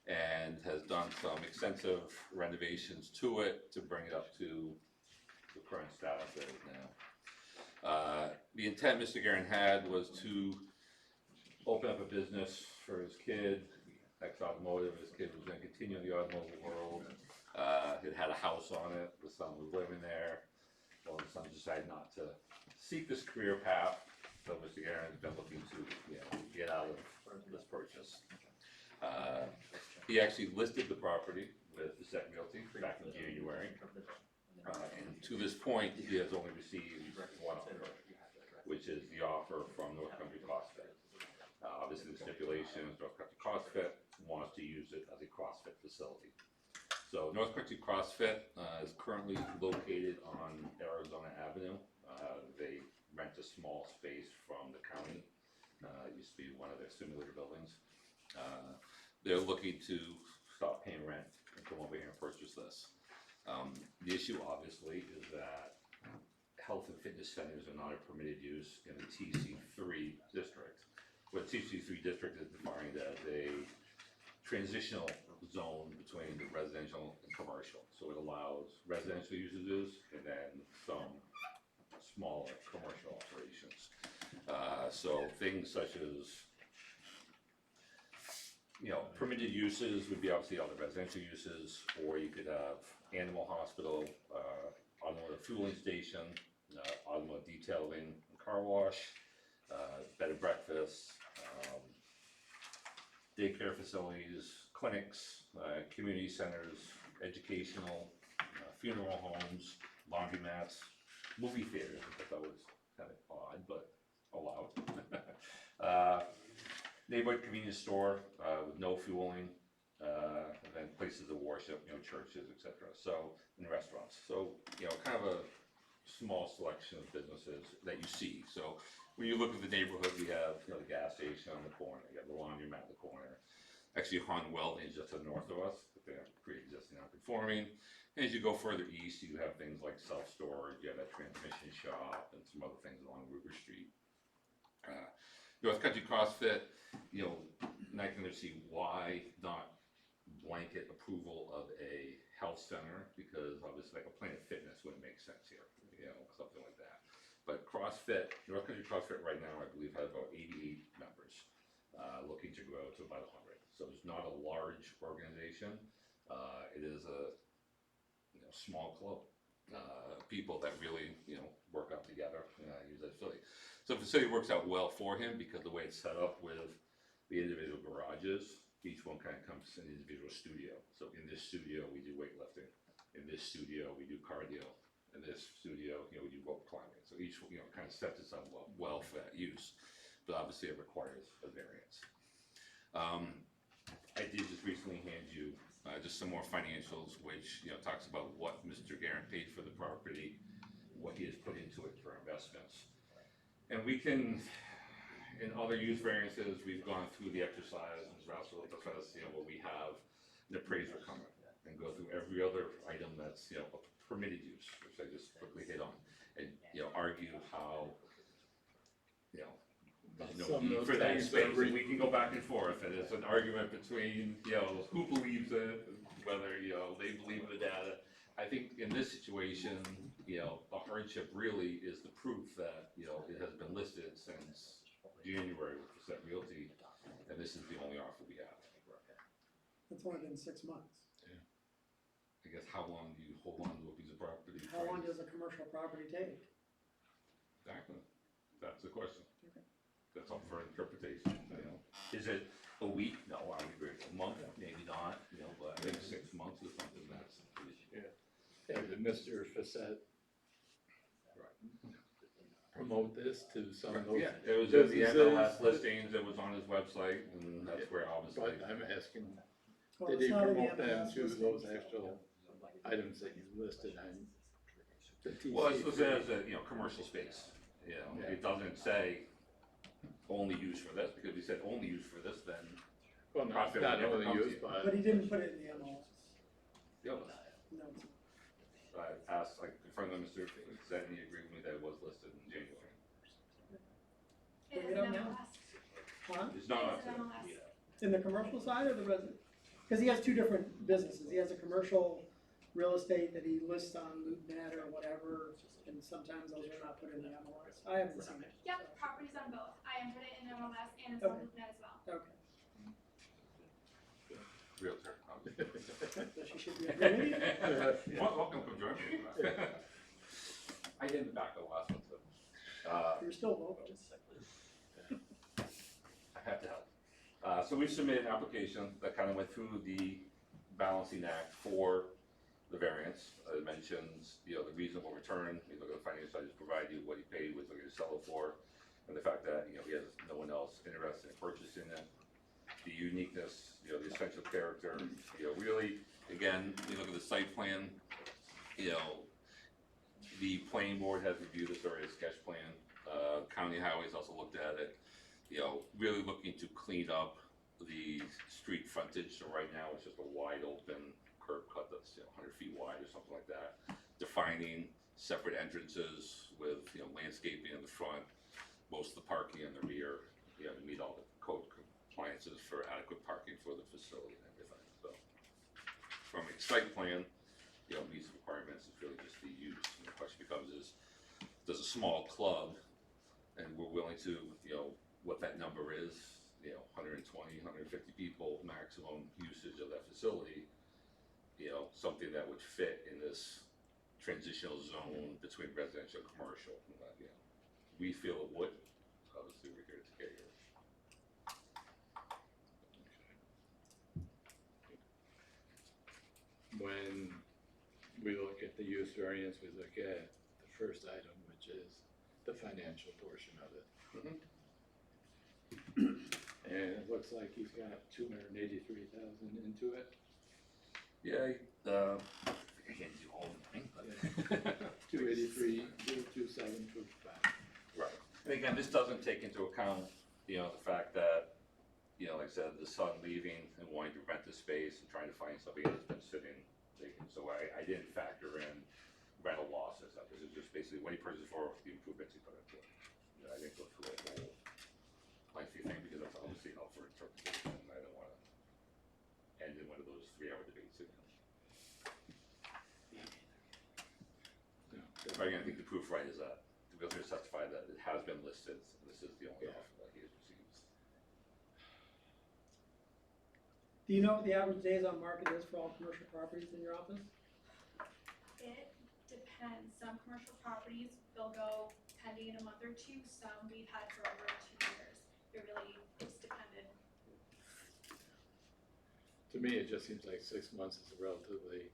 and has done some extensive renovations to it to bring it up to the current status that it is now. The intent Mr. Guerin had was to open up a business for his kid, ex-automotive. His kid was going to continue in the automotive world. It had a house on it. The son was living there. Well, the son decided not to seek this career path. So Mr. Guerin has been looking to, get out of this purchase. He actually listed the property with the Set Realty back in January. And to this point, he has only received one offer, which is the offer from North Country CrossFit. Obviously, the stipulation is North Country CrossFit wants to use it as a CrossFit facility. So North Country CrossFit is currently located on Arizona Avenue. They rent a small space from the county. It used to be one of their simulator buildings. They're looking to stop paying rent and come over here and purchase this. The issue obviously is that health and fitness centers are not a permitted use in the TC3 district. What TC3 district is defined as a transitional zone between the residential and commercial. So it allows residential uses and then some smaller commercial operations. So things such as, permitted uses would be obviously all the residential uses, or you could have animal hospital, automotive fueling station, automotive detailing, car wash, bed and breakfast, daycare facilities, clinics, community centers, educational, funeral homes, laundromats, movie theaters, which I thought was kind of odd, but allowed. Neighborhood convenience store with no fueling, and then places of worship, churches, etc. So, and restaurants. So, kind of a small selection of businesses that you see. So, when you look at the neighborhood, we have the gas station on the corner, you have the laundromat in the corner. Actually, Honeywell is just to the north of us, but they're pre-existing non-conforming. And as you go further east, you have things like self-storage, you have that transmission shop, and some other things along Ruger Street. North Country CrossFit, and I can see why not blanket approval of a health center, because obviously like a Planet Fitness wouldn't make sense here, something like that. But CrossFit, North Country CrossFit right now, I believe, has about 88 members, looking to grow to about 100. So it's not a large organization. It is a small club. People that really, work out together, use that facility. So the facility works out well for him because the way it's set up with the individual garages, each one kind of comes in an individual studio. So in this studio, we do weightlifting. In this studio, we do cardio. In this studio, we do rope climbing. So each, kind of sets itself up well for that use. But obviously it requires a variance. I did just recently hand you just some more financials, which talks about what Mr. Guerin paid for the property, what he has put into it for investments. And we can, in other use variances, we've gone through the exercise, and Ralph will try to see what we have an appraiser come in and go through every other item that's a permitted use, which I just quickly hit on, and argue how there's no need for that space. And we can go back and forth, and it's an argument between who believes it, whether they believe the data. I think in this situation, the hardship really is the proof that it has been listed since January with the Set Realty, and this is the only offer we have. It's only been 6 months. I guess how long do you hold on to a piece of property? How long does a commercial property take? Exactly. That's the question. Okay. That's up for interpretation. Is it a week? No, I would agree. A month? Maybe not. But I think 6 months is something that's the issue. Yeah, did Mr. Facette promote this to some of those? Yeah, it was at the MLS listings, it was on his website, and that's where obviously. But I'm asking, Well, did it's he not in the promote them MLS to listing. those actual items that you listed on the TC? Well, it's listed as a, commercial space, it doesn't say only use for this, because if you said only use for this, then Well, no, profit not would never only come to use, you. But he didn't put it in the MLS. Yeah, No, it's I asked, like, confirmed with Mr. Zed, and he agreed with me that it was listed in January. It Bring is it up an now. MLS. Huh? It's not It up is to an them. MLS. In the commercial side or the resident? Because he has two different businesses. He has a commercial real estate that he lists on LoopNet or whatever, and sometimes those are not put in the MLS. I haven't seen it. Yep, properties on both. I entered it in MLS and it's on Okay. LoopNet as well. Okay, Realtor. so she should be agreeing. Welcome, come join me. I did in the back of the last one, so. You're still local. I have to help. So we've submitted an application that kind of went through the balancing act for the variance. It mentions, the reasonable return. You look at the financial side, just provide you what he paid, what he's looking to sell it for, and the fact that, he has no one else interested in purchasing it. The uniqueness, the essential character, really, again, you look at the site plan, the planning board has reviewed this already, sketch plan. County Highways also looked at it, really looking to clean up the street frontage. So right now, it's just a wide open curb cut that's 100 feet wide or something like that. Defining separate entrances with landscaping in the front, most of the parking in the rear, to meet all the code compliances for adequate parking for the facility and everything. So from a site plan, meets the requirements. It's really just the use. And the question becomes is, does a small club, and we're willing to, what that number is, 120, 150 people maximum usage of that facility, something that would fit in this transitional zone between residential and commercial. We feel it would. Obviously, we're here to get yours. When we look at the use variance, we look at the first item, which is the financial portion of it. And it looks like he's got 283,000 into it. Yeah, I can't do all the things, but. 283, 02725. Right. And again, this doesn't take into account, the fact that, like I said, the son leaving and wanting to rent the space and trying to find somebody that's been sitting vacant. So I didn't factor in rental losses. This is just basically what he purchased for, the improvements he put into it. I didn't go through a whole lengthy thing because that's obviously up for interpretation, and I don't want to end in one of those 3-hour debates again. If I think the proof right is that the realtor testified that it has been listed, so this is the only offer that he has received. Do you know what the average days on market is for all commercial properties in your office? It depends. Some commercial properties, they'll go pending in a month or two. Some we've had for over 2 years. It really is dependent. To me, it just seems like 6 months is a relatively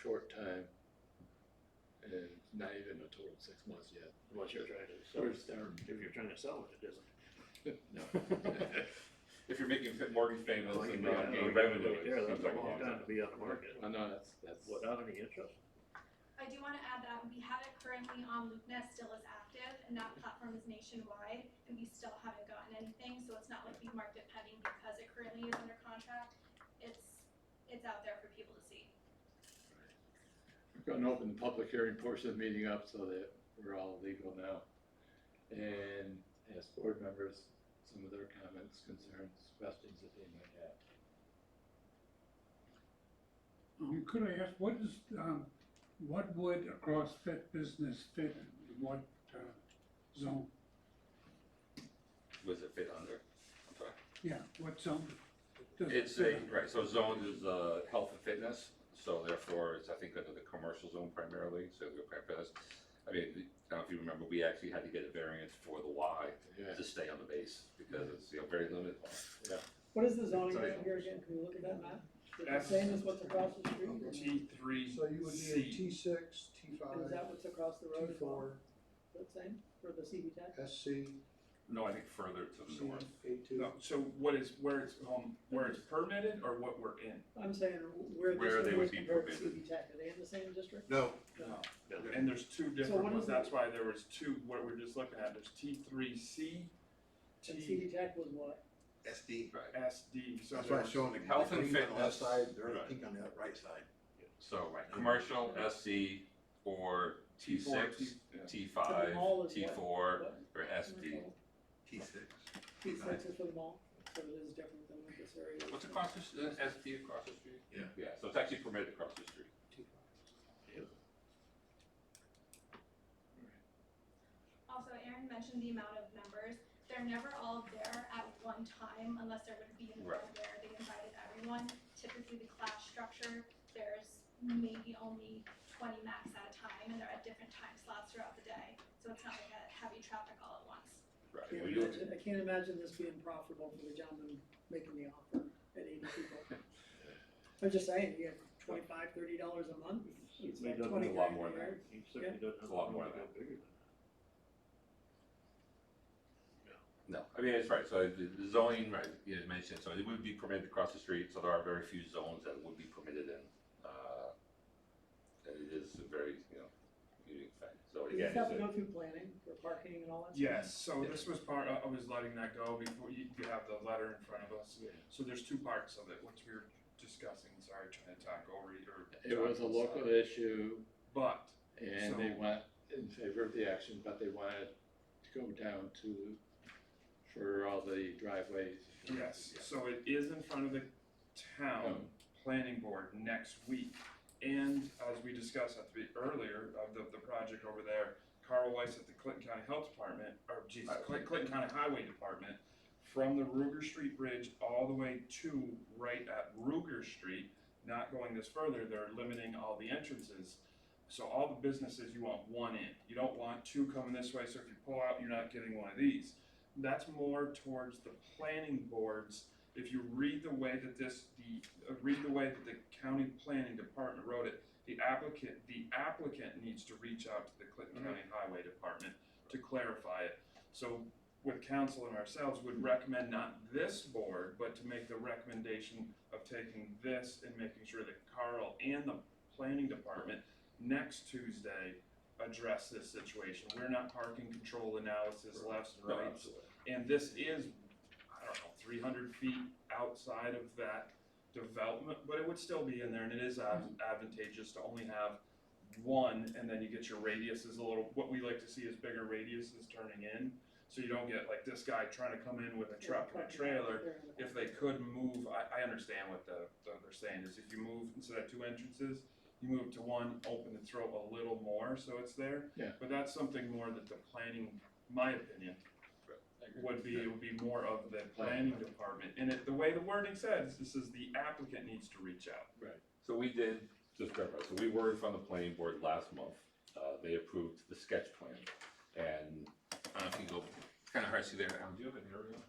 short time. And not even a total 6 months yet. Unless you're trying to sell it, if you're trying to sell it, it isn't. No. If you're making mortgage payments Well, and you not know, getting right revenue, there, it that's seems a like a long long time time. to be on the market. I know, that's. Without any interest. I do want to add that we have it currently on LoopNet, still is active, and that platform is nationwide, and we still haven't gotten anything, so it's not like we've marked it pending because it currently is under contract. It's out there for people to see. We're going to open the public hearing portion of the meeting up so that we're all legal now. And ask board members some of their comments, concerns, questions that they might have. Could I ask, what would a CrossFit business fit in what zone? Was it fit under? I'm sorry. Yeah, what zone? does it It's fit a, under? right, so zone is health and fitness, so therefore it's, I think, under the commercial zone primarily, so the fitness. I mean, I don't know if you remember, we actually had to get a variance for the Y to stay on the base, because it's, very limited. Yeah. What is the zoning Sorry. around here again? Can you look at that map? Is it the same as what's across the street? or no? T3. So you would be a T6, And is that what's across the road as well? T4, Is that same for the CB Tech? SC, No, I think further to the north. A2. No, so where it's permitted or what we're in? I'm saying where Where this they one would is be compared to permitted. CB Tech. Are they in the same district? No, And there's two what different is ones, it? that's why there was two, what we're just looking at, there's T3C, And CD Tech was what? SD. SD, so That's why it's showing the Health and green on the left fitness. side, they're the Right. pink on the right side. So, commercial, SC, or T6, The T5, mall is T4, what? or SD. T6. T6 is for the mall, so it is different than what this area is. What's across the, SD across the street? Yeah. Yeah, so it's actually permitted across the street. Also, Aaron mentioned the amount of members. They're never all there at one time unless there would be an event where they invited everyone. Typically, the class structure, there's maybe only 20 max at a time, and they're at different time slots throughout the day. So it's not like a heavy traffic all at once. Right. I can't imagine this being profitable for the gentleman making the offer at 80 people. I'm just saying, you get $25, $30 a month. It's like 20 a lot grand more a than year. that. He certainly doesn't have It's a lot more to than go bigger than that. No, I mean, it's right, so the zoning, right, you mentioned, so it would be permitted across the street, so there are very few zones that would be permitted in. And it is a very, unique thing, so Does again. this have to it's go through planning for parking and all that stuff? Yes, so this was part, I was letting that go before you have the letter in front of us. So there's two parts of it, which we were discussing, sorry, trying to talk over you. It was a local issue, But, and they went in favor of the action, but they wanted to go down for all the driveways. yes, so it is in front of the town planning board next week. And as we discussed earlier, of the project over there, Carl Weiss at the Clinton County Health Department, Clinton County Highway Department, from the Ruger Street Bridge all the way to right at Ruger Street, not going this further, they're limiting all the entrances. So all the businesses, you want one in. You don't want two coming this way, so if you pull out, you're not getting one of these. That's more towards the planning boards. If you read the way that the county planning department wrote it, the applicant needs to reach out to the Clinton County Highway Department to clarify it. So with council and ourselves would recommend not this board, but to make the recommendation of taking this and making sure that Carl and the planning department next Tuesday address this situation. We're not parking control analysis left and right. And this is, I don't know, 300 feet outside of that development, but it would still be in there, and it is advantageous to only have one, and then you get your radiuses a little, what we like to see is bigger radiuses turning in, so you don't get like this guy trying to come in with a truck and a trailer. If they could move, I understand what they're saying, is if you move, instead of two entrances, you move to one, open the throat a little more, so it's there. Yeah. But that's something more that the planning, my opinion, it would be more of the planning department. And the way the wording says, this is the applicant needs to reach out. Right. So we did, just clarify, so we were in front of the planning board last month. They approved the sketch plan. And I don't know if you can go, it's kind of hard to see there. Alan, do you have an aerial?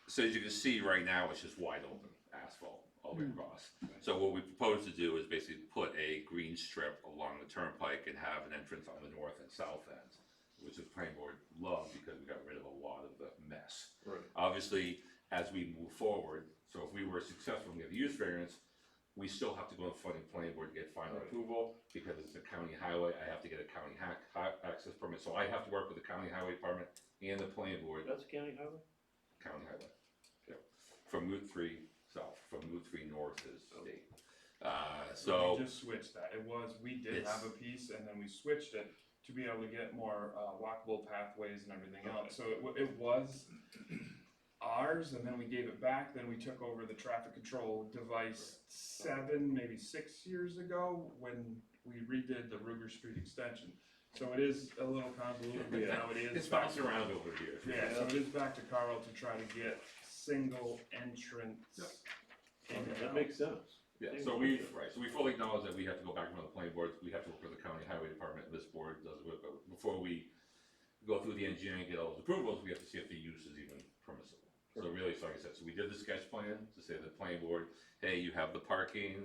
So as you can see right now, it's just wide open asphalt all the way across. So what we propose to do is basically put a green strip along the turnpike and have an entrance on the north and south ends, which the planning board loved because we got rid of a lot of the mess. Right. Obviously, as we move forward, so if we were successful in getting the use variance, we still have to go in front of the planning board to get final approval, because it's a county highway, I have to get a county access permit, so I have to work with the county highway department and the planning board. That's county highway? County highway. Yep. From Route 3 south, from Route 3 north is state. So We just switched that. We did have a piece, and then we switched it to be able to get more walkable pathways and everything else. So it was ours, and then we gave it back. Then we took over the traffic control device 7, maybe 6 years ago when we redid the Ruger Street extension. So it is a little convoluted, but now it is. it's bounced around over the years. Yeah, so it is back to Carl to try to get single entrance. in and That out. makes sense. Yeah, so we fully acknowledge that we have to go back from the planning board, we have to work with the county highway department, this board does it, but before we go through the engineering and get all those approvals, we have to see if the use is even permissible. So really, so like I said, so we did the sketch plan to say to the planning board, hey, you have the parking,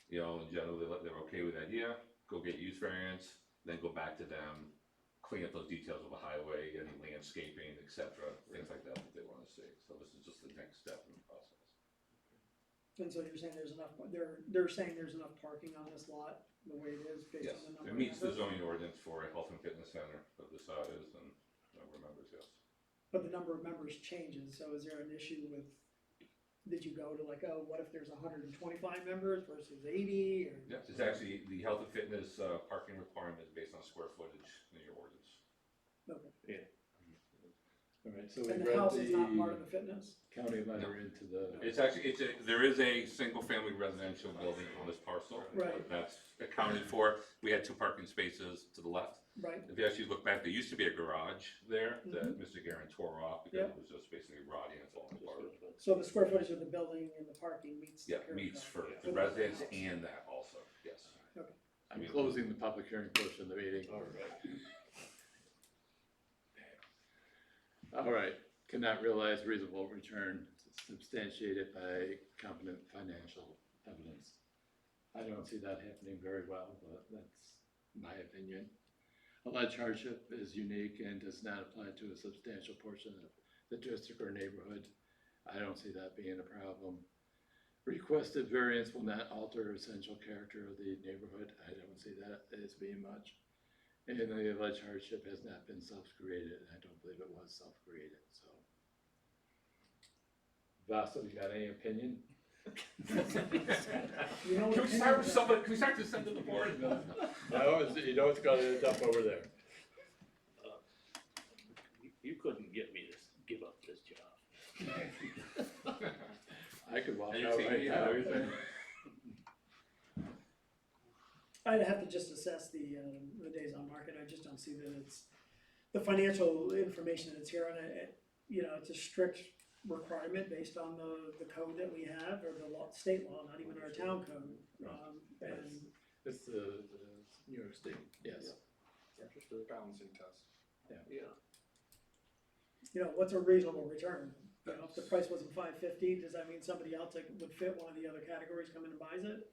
in general, they're okay with the idea, go get use variance, then go back to them, clean up those details of the highway, any landscaping, et cetera, things like that they wanna see. So this is just the next step in the process. And so you're saying there's enough, they're saying there's enough parking on this lot, the way it is, based Yes, on the number it of meets the members? zoning ordinance for a health and fitness center of the size and number of members, yes. But the number of members changes, so is there an issue with, did you go to like, oh, what if there's 125 members versus 80, or? Yes, it's actually, the health and fitness, parking requirement is based on square footage in your ordinance. Okay. All right, so we And the read house is not part of the the fitness? county letter into the. It's actually, there is a single-family residential building on this parcel. Right. That's accounted for. We had 2 parking spaces to the left. Right, If you actually look back, there used to be a garage there that Mr. Guerin tore off because it was just basically rotting and falling apart. so the square footage of the building and the parking meets the Yeah, current meets for code. the residents and that also, yes. I'm closing the public hearing portion of the meeting. All right, cannot realize reasonable return substantiated by competent financial evidence. I don't see that happening very well, but that's my opinion. Alleged hardship is unique and does not apply to a substantial portion of the district or neighborhood. I don't see that being a problem. Requested variance will not alter essential character of the neighborhood. I don't see that as being much. And the alleged hardship has not been self-created. I don't believe it was self-created, so. Vasa, you got any opinion? You know what Can we start with somebody, can we start to send to the board? No, you know it's gonna end up over there. You couldn't get me to give up this job. I could walk And you're out taking right me now. out. I'd have to just assess the days on market, I just don't see that it's, the financial information that's here, and you know, it's a strict requirement based on the code that we have, or the law, state law, not even our town code. And It's the New York State, yes. Just a balancing test. Yeah. you know, what's a reasonable return? You know, if the price wasn't $5.50, does that mean somebody else that would fit one of the other categories come in and buys it?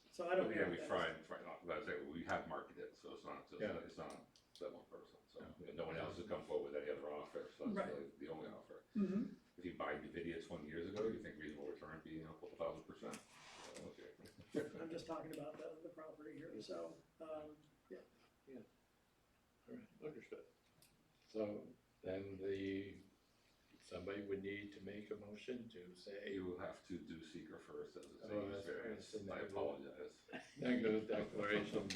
So I don't know. Again, we if try, that's- like I say, we have marketed it, so it's not just, Yeah. it's not that one person, so no one else has come forward with any other offer, so that's Right. really the only offer. Mhm. If you buy NVIDIA 20 years ago, you think reasonable return would be, a couple $1,000%. So, okay. I'm just talking about the property here, so, yeah. All right, understood. So then somebody would need to make a motion to say. You will have to do seeker first as a Oh, that's variance, right. I apologize. Negative declaration.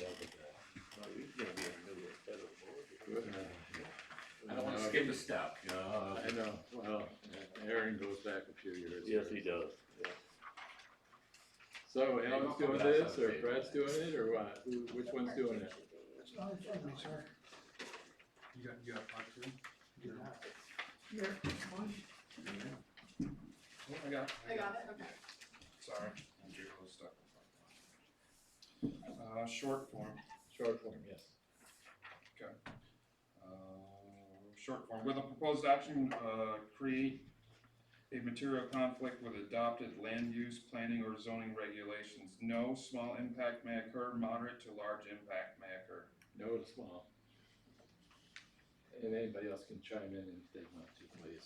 I don't wanna skip a step, you know? I know, well, Aaron goes back a few years. Yes, he does, yeah. So Alan's doing this, or Brett's doing it, or what? Which one's doing it? It's not in front of me, sir. You got part 2? Here, one. I got it, okay. Sorry, I'm getting a little stuck. Short form. Short form, yes. Okay. Short form, with a proposed action, create a material conflict with adopted land use, planning, or zoning regulations. No small impact may occur, moderate to large impact may occur. No to small. And anybody else can chime in if they want to, please.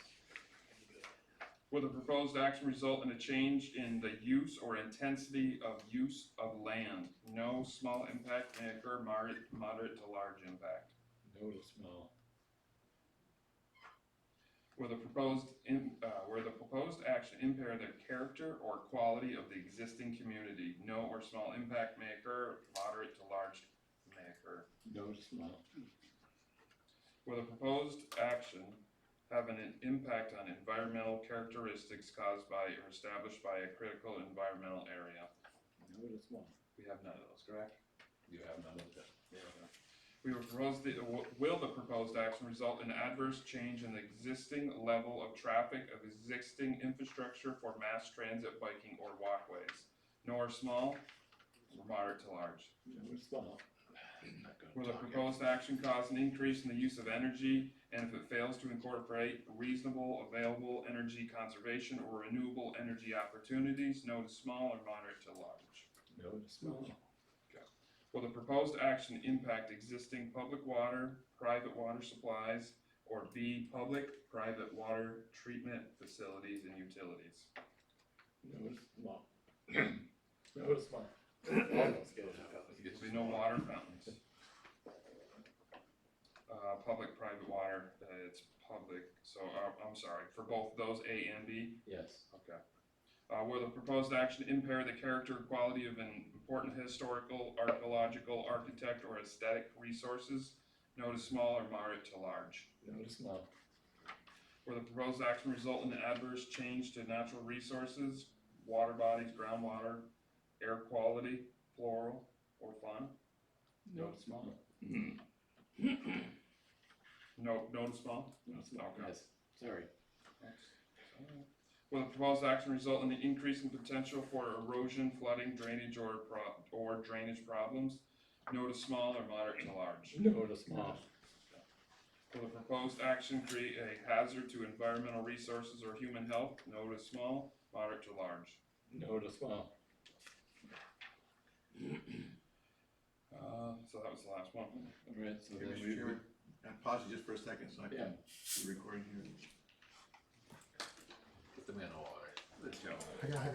Will the proposed action result in a change in the use or intensity of use of land? No small impact may occur, moderate to large impact. No to small. Where the proposed action impair the character or quality of the existing community? No or small impact may occur, moderate to large may occur. No to small. Where the proposed action have an impact on environmental characteristics caused by or established by a critical environmental area. No to small. We have none of those, correct? You have none of that. Will the proposed action result in adverse change in the existing level of traffic of existing infrastructure for mass transit, biking, or walkways? No or small, or moderate to large? No to small. Not gonna Will the talk it. proposed action cause an increase in the use of energy, and if it fails to incorporate reasonable available energy conservation or renewable energy opportunities? No to small or moderate to large? No to small. Will the proposed action impact existing public water, private water supplies, or B, public, private water treatment facilities and utilities? No to small. No to small. Almost gave it a couple. There'll be no water fountains. public-private water, it's public, so, I'm sorry, for both those A and B? Yes. Okay. Will the proposed action impair the character or quality of an important historical, archaeological, architect, or aesthetic resources? No to small or moderate to large. No to small. Will the proposed action result in an adverse change to natural resources, water bodies, groundwater, air quality, floral, or fauna? No to small. No to small? No to small, Okay. yes, sorry. Will the proposed action result in the increase in potential for erosion, flooding, drainage, or drainage problems? No to small or moderate to large. No to small. Will the proposed action create a hazard to environmental resources or human health? No to small, moderate to large. No to small. So that was the last one. Alright, so Okay, then Mr. Chairman, can I pause you just for a second so I Yeah. can be recording here? Put the man on water. Let's go. I got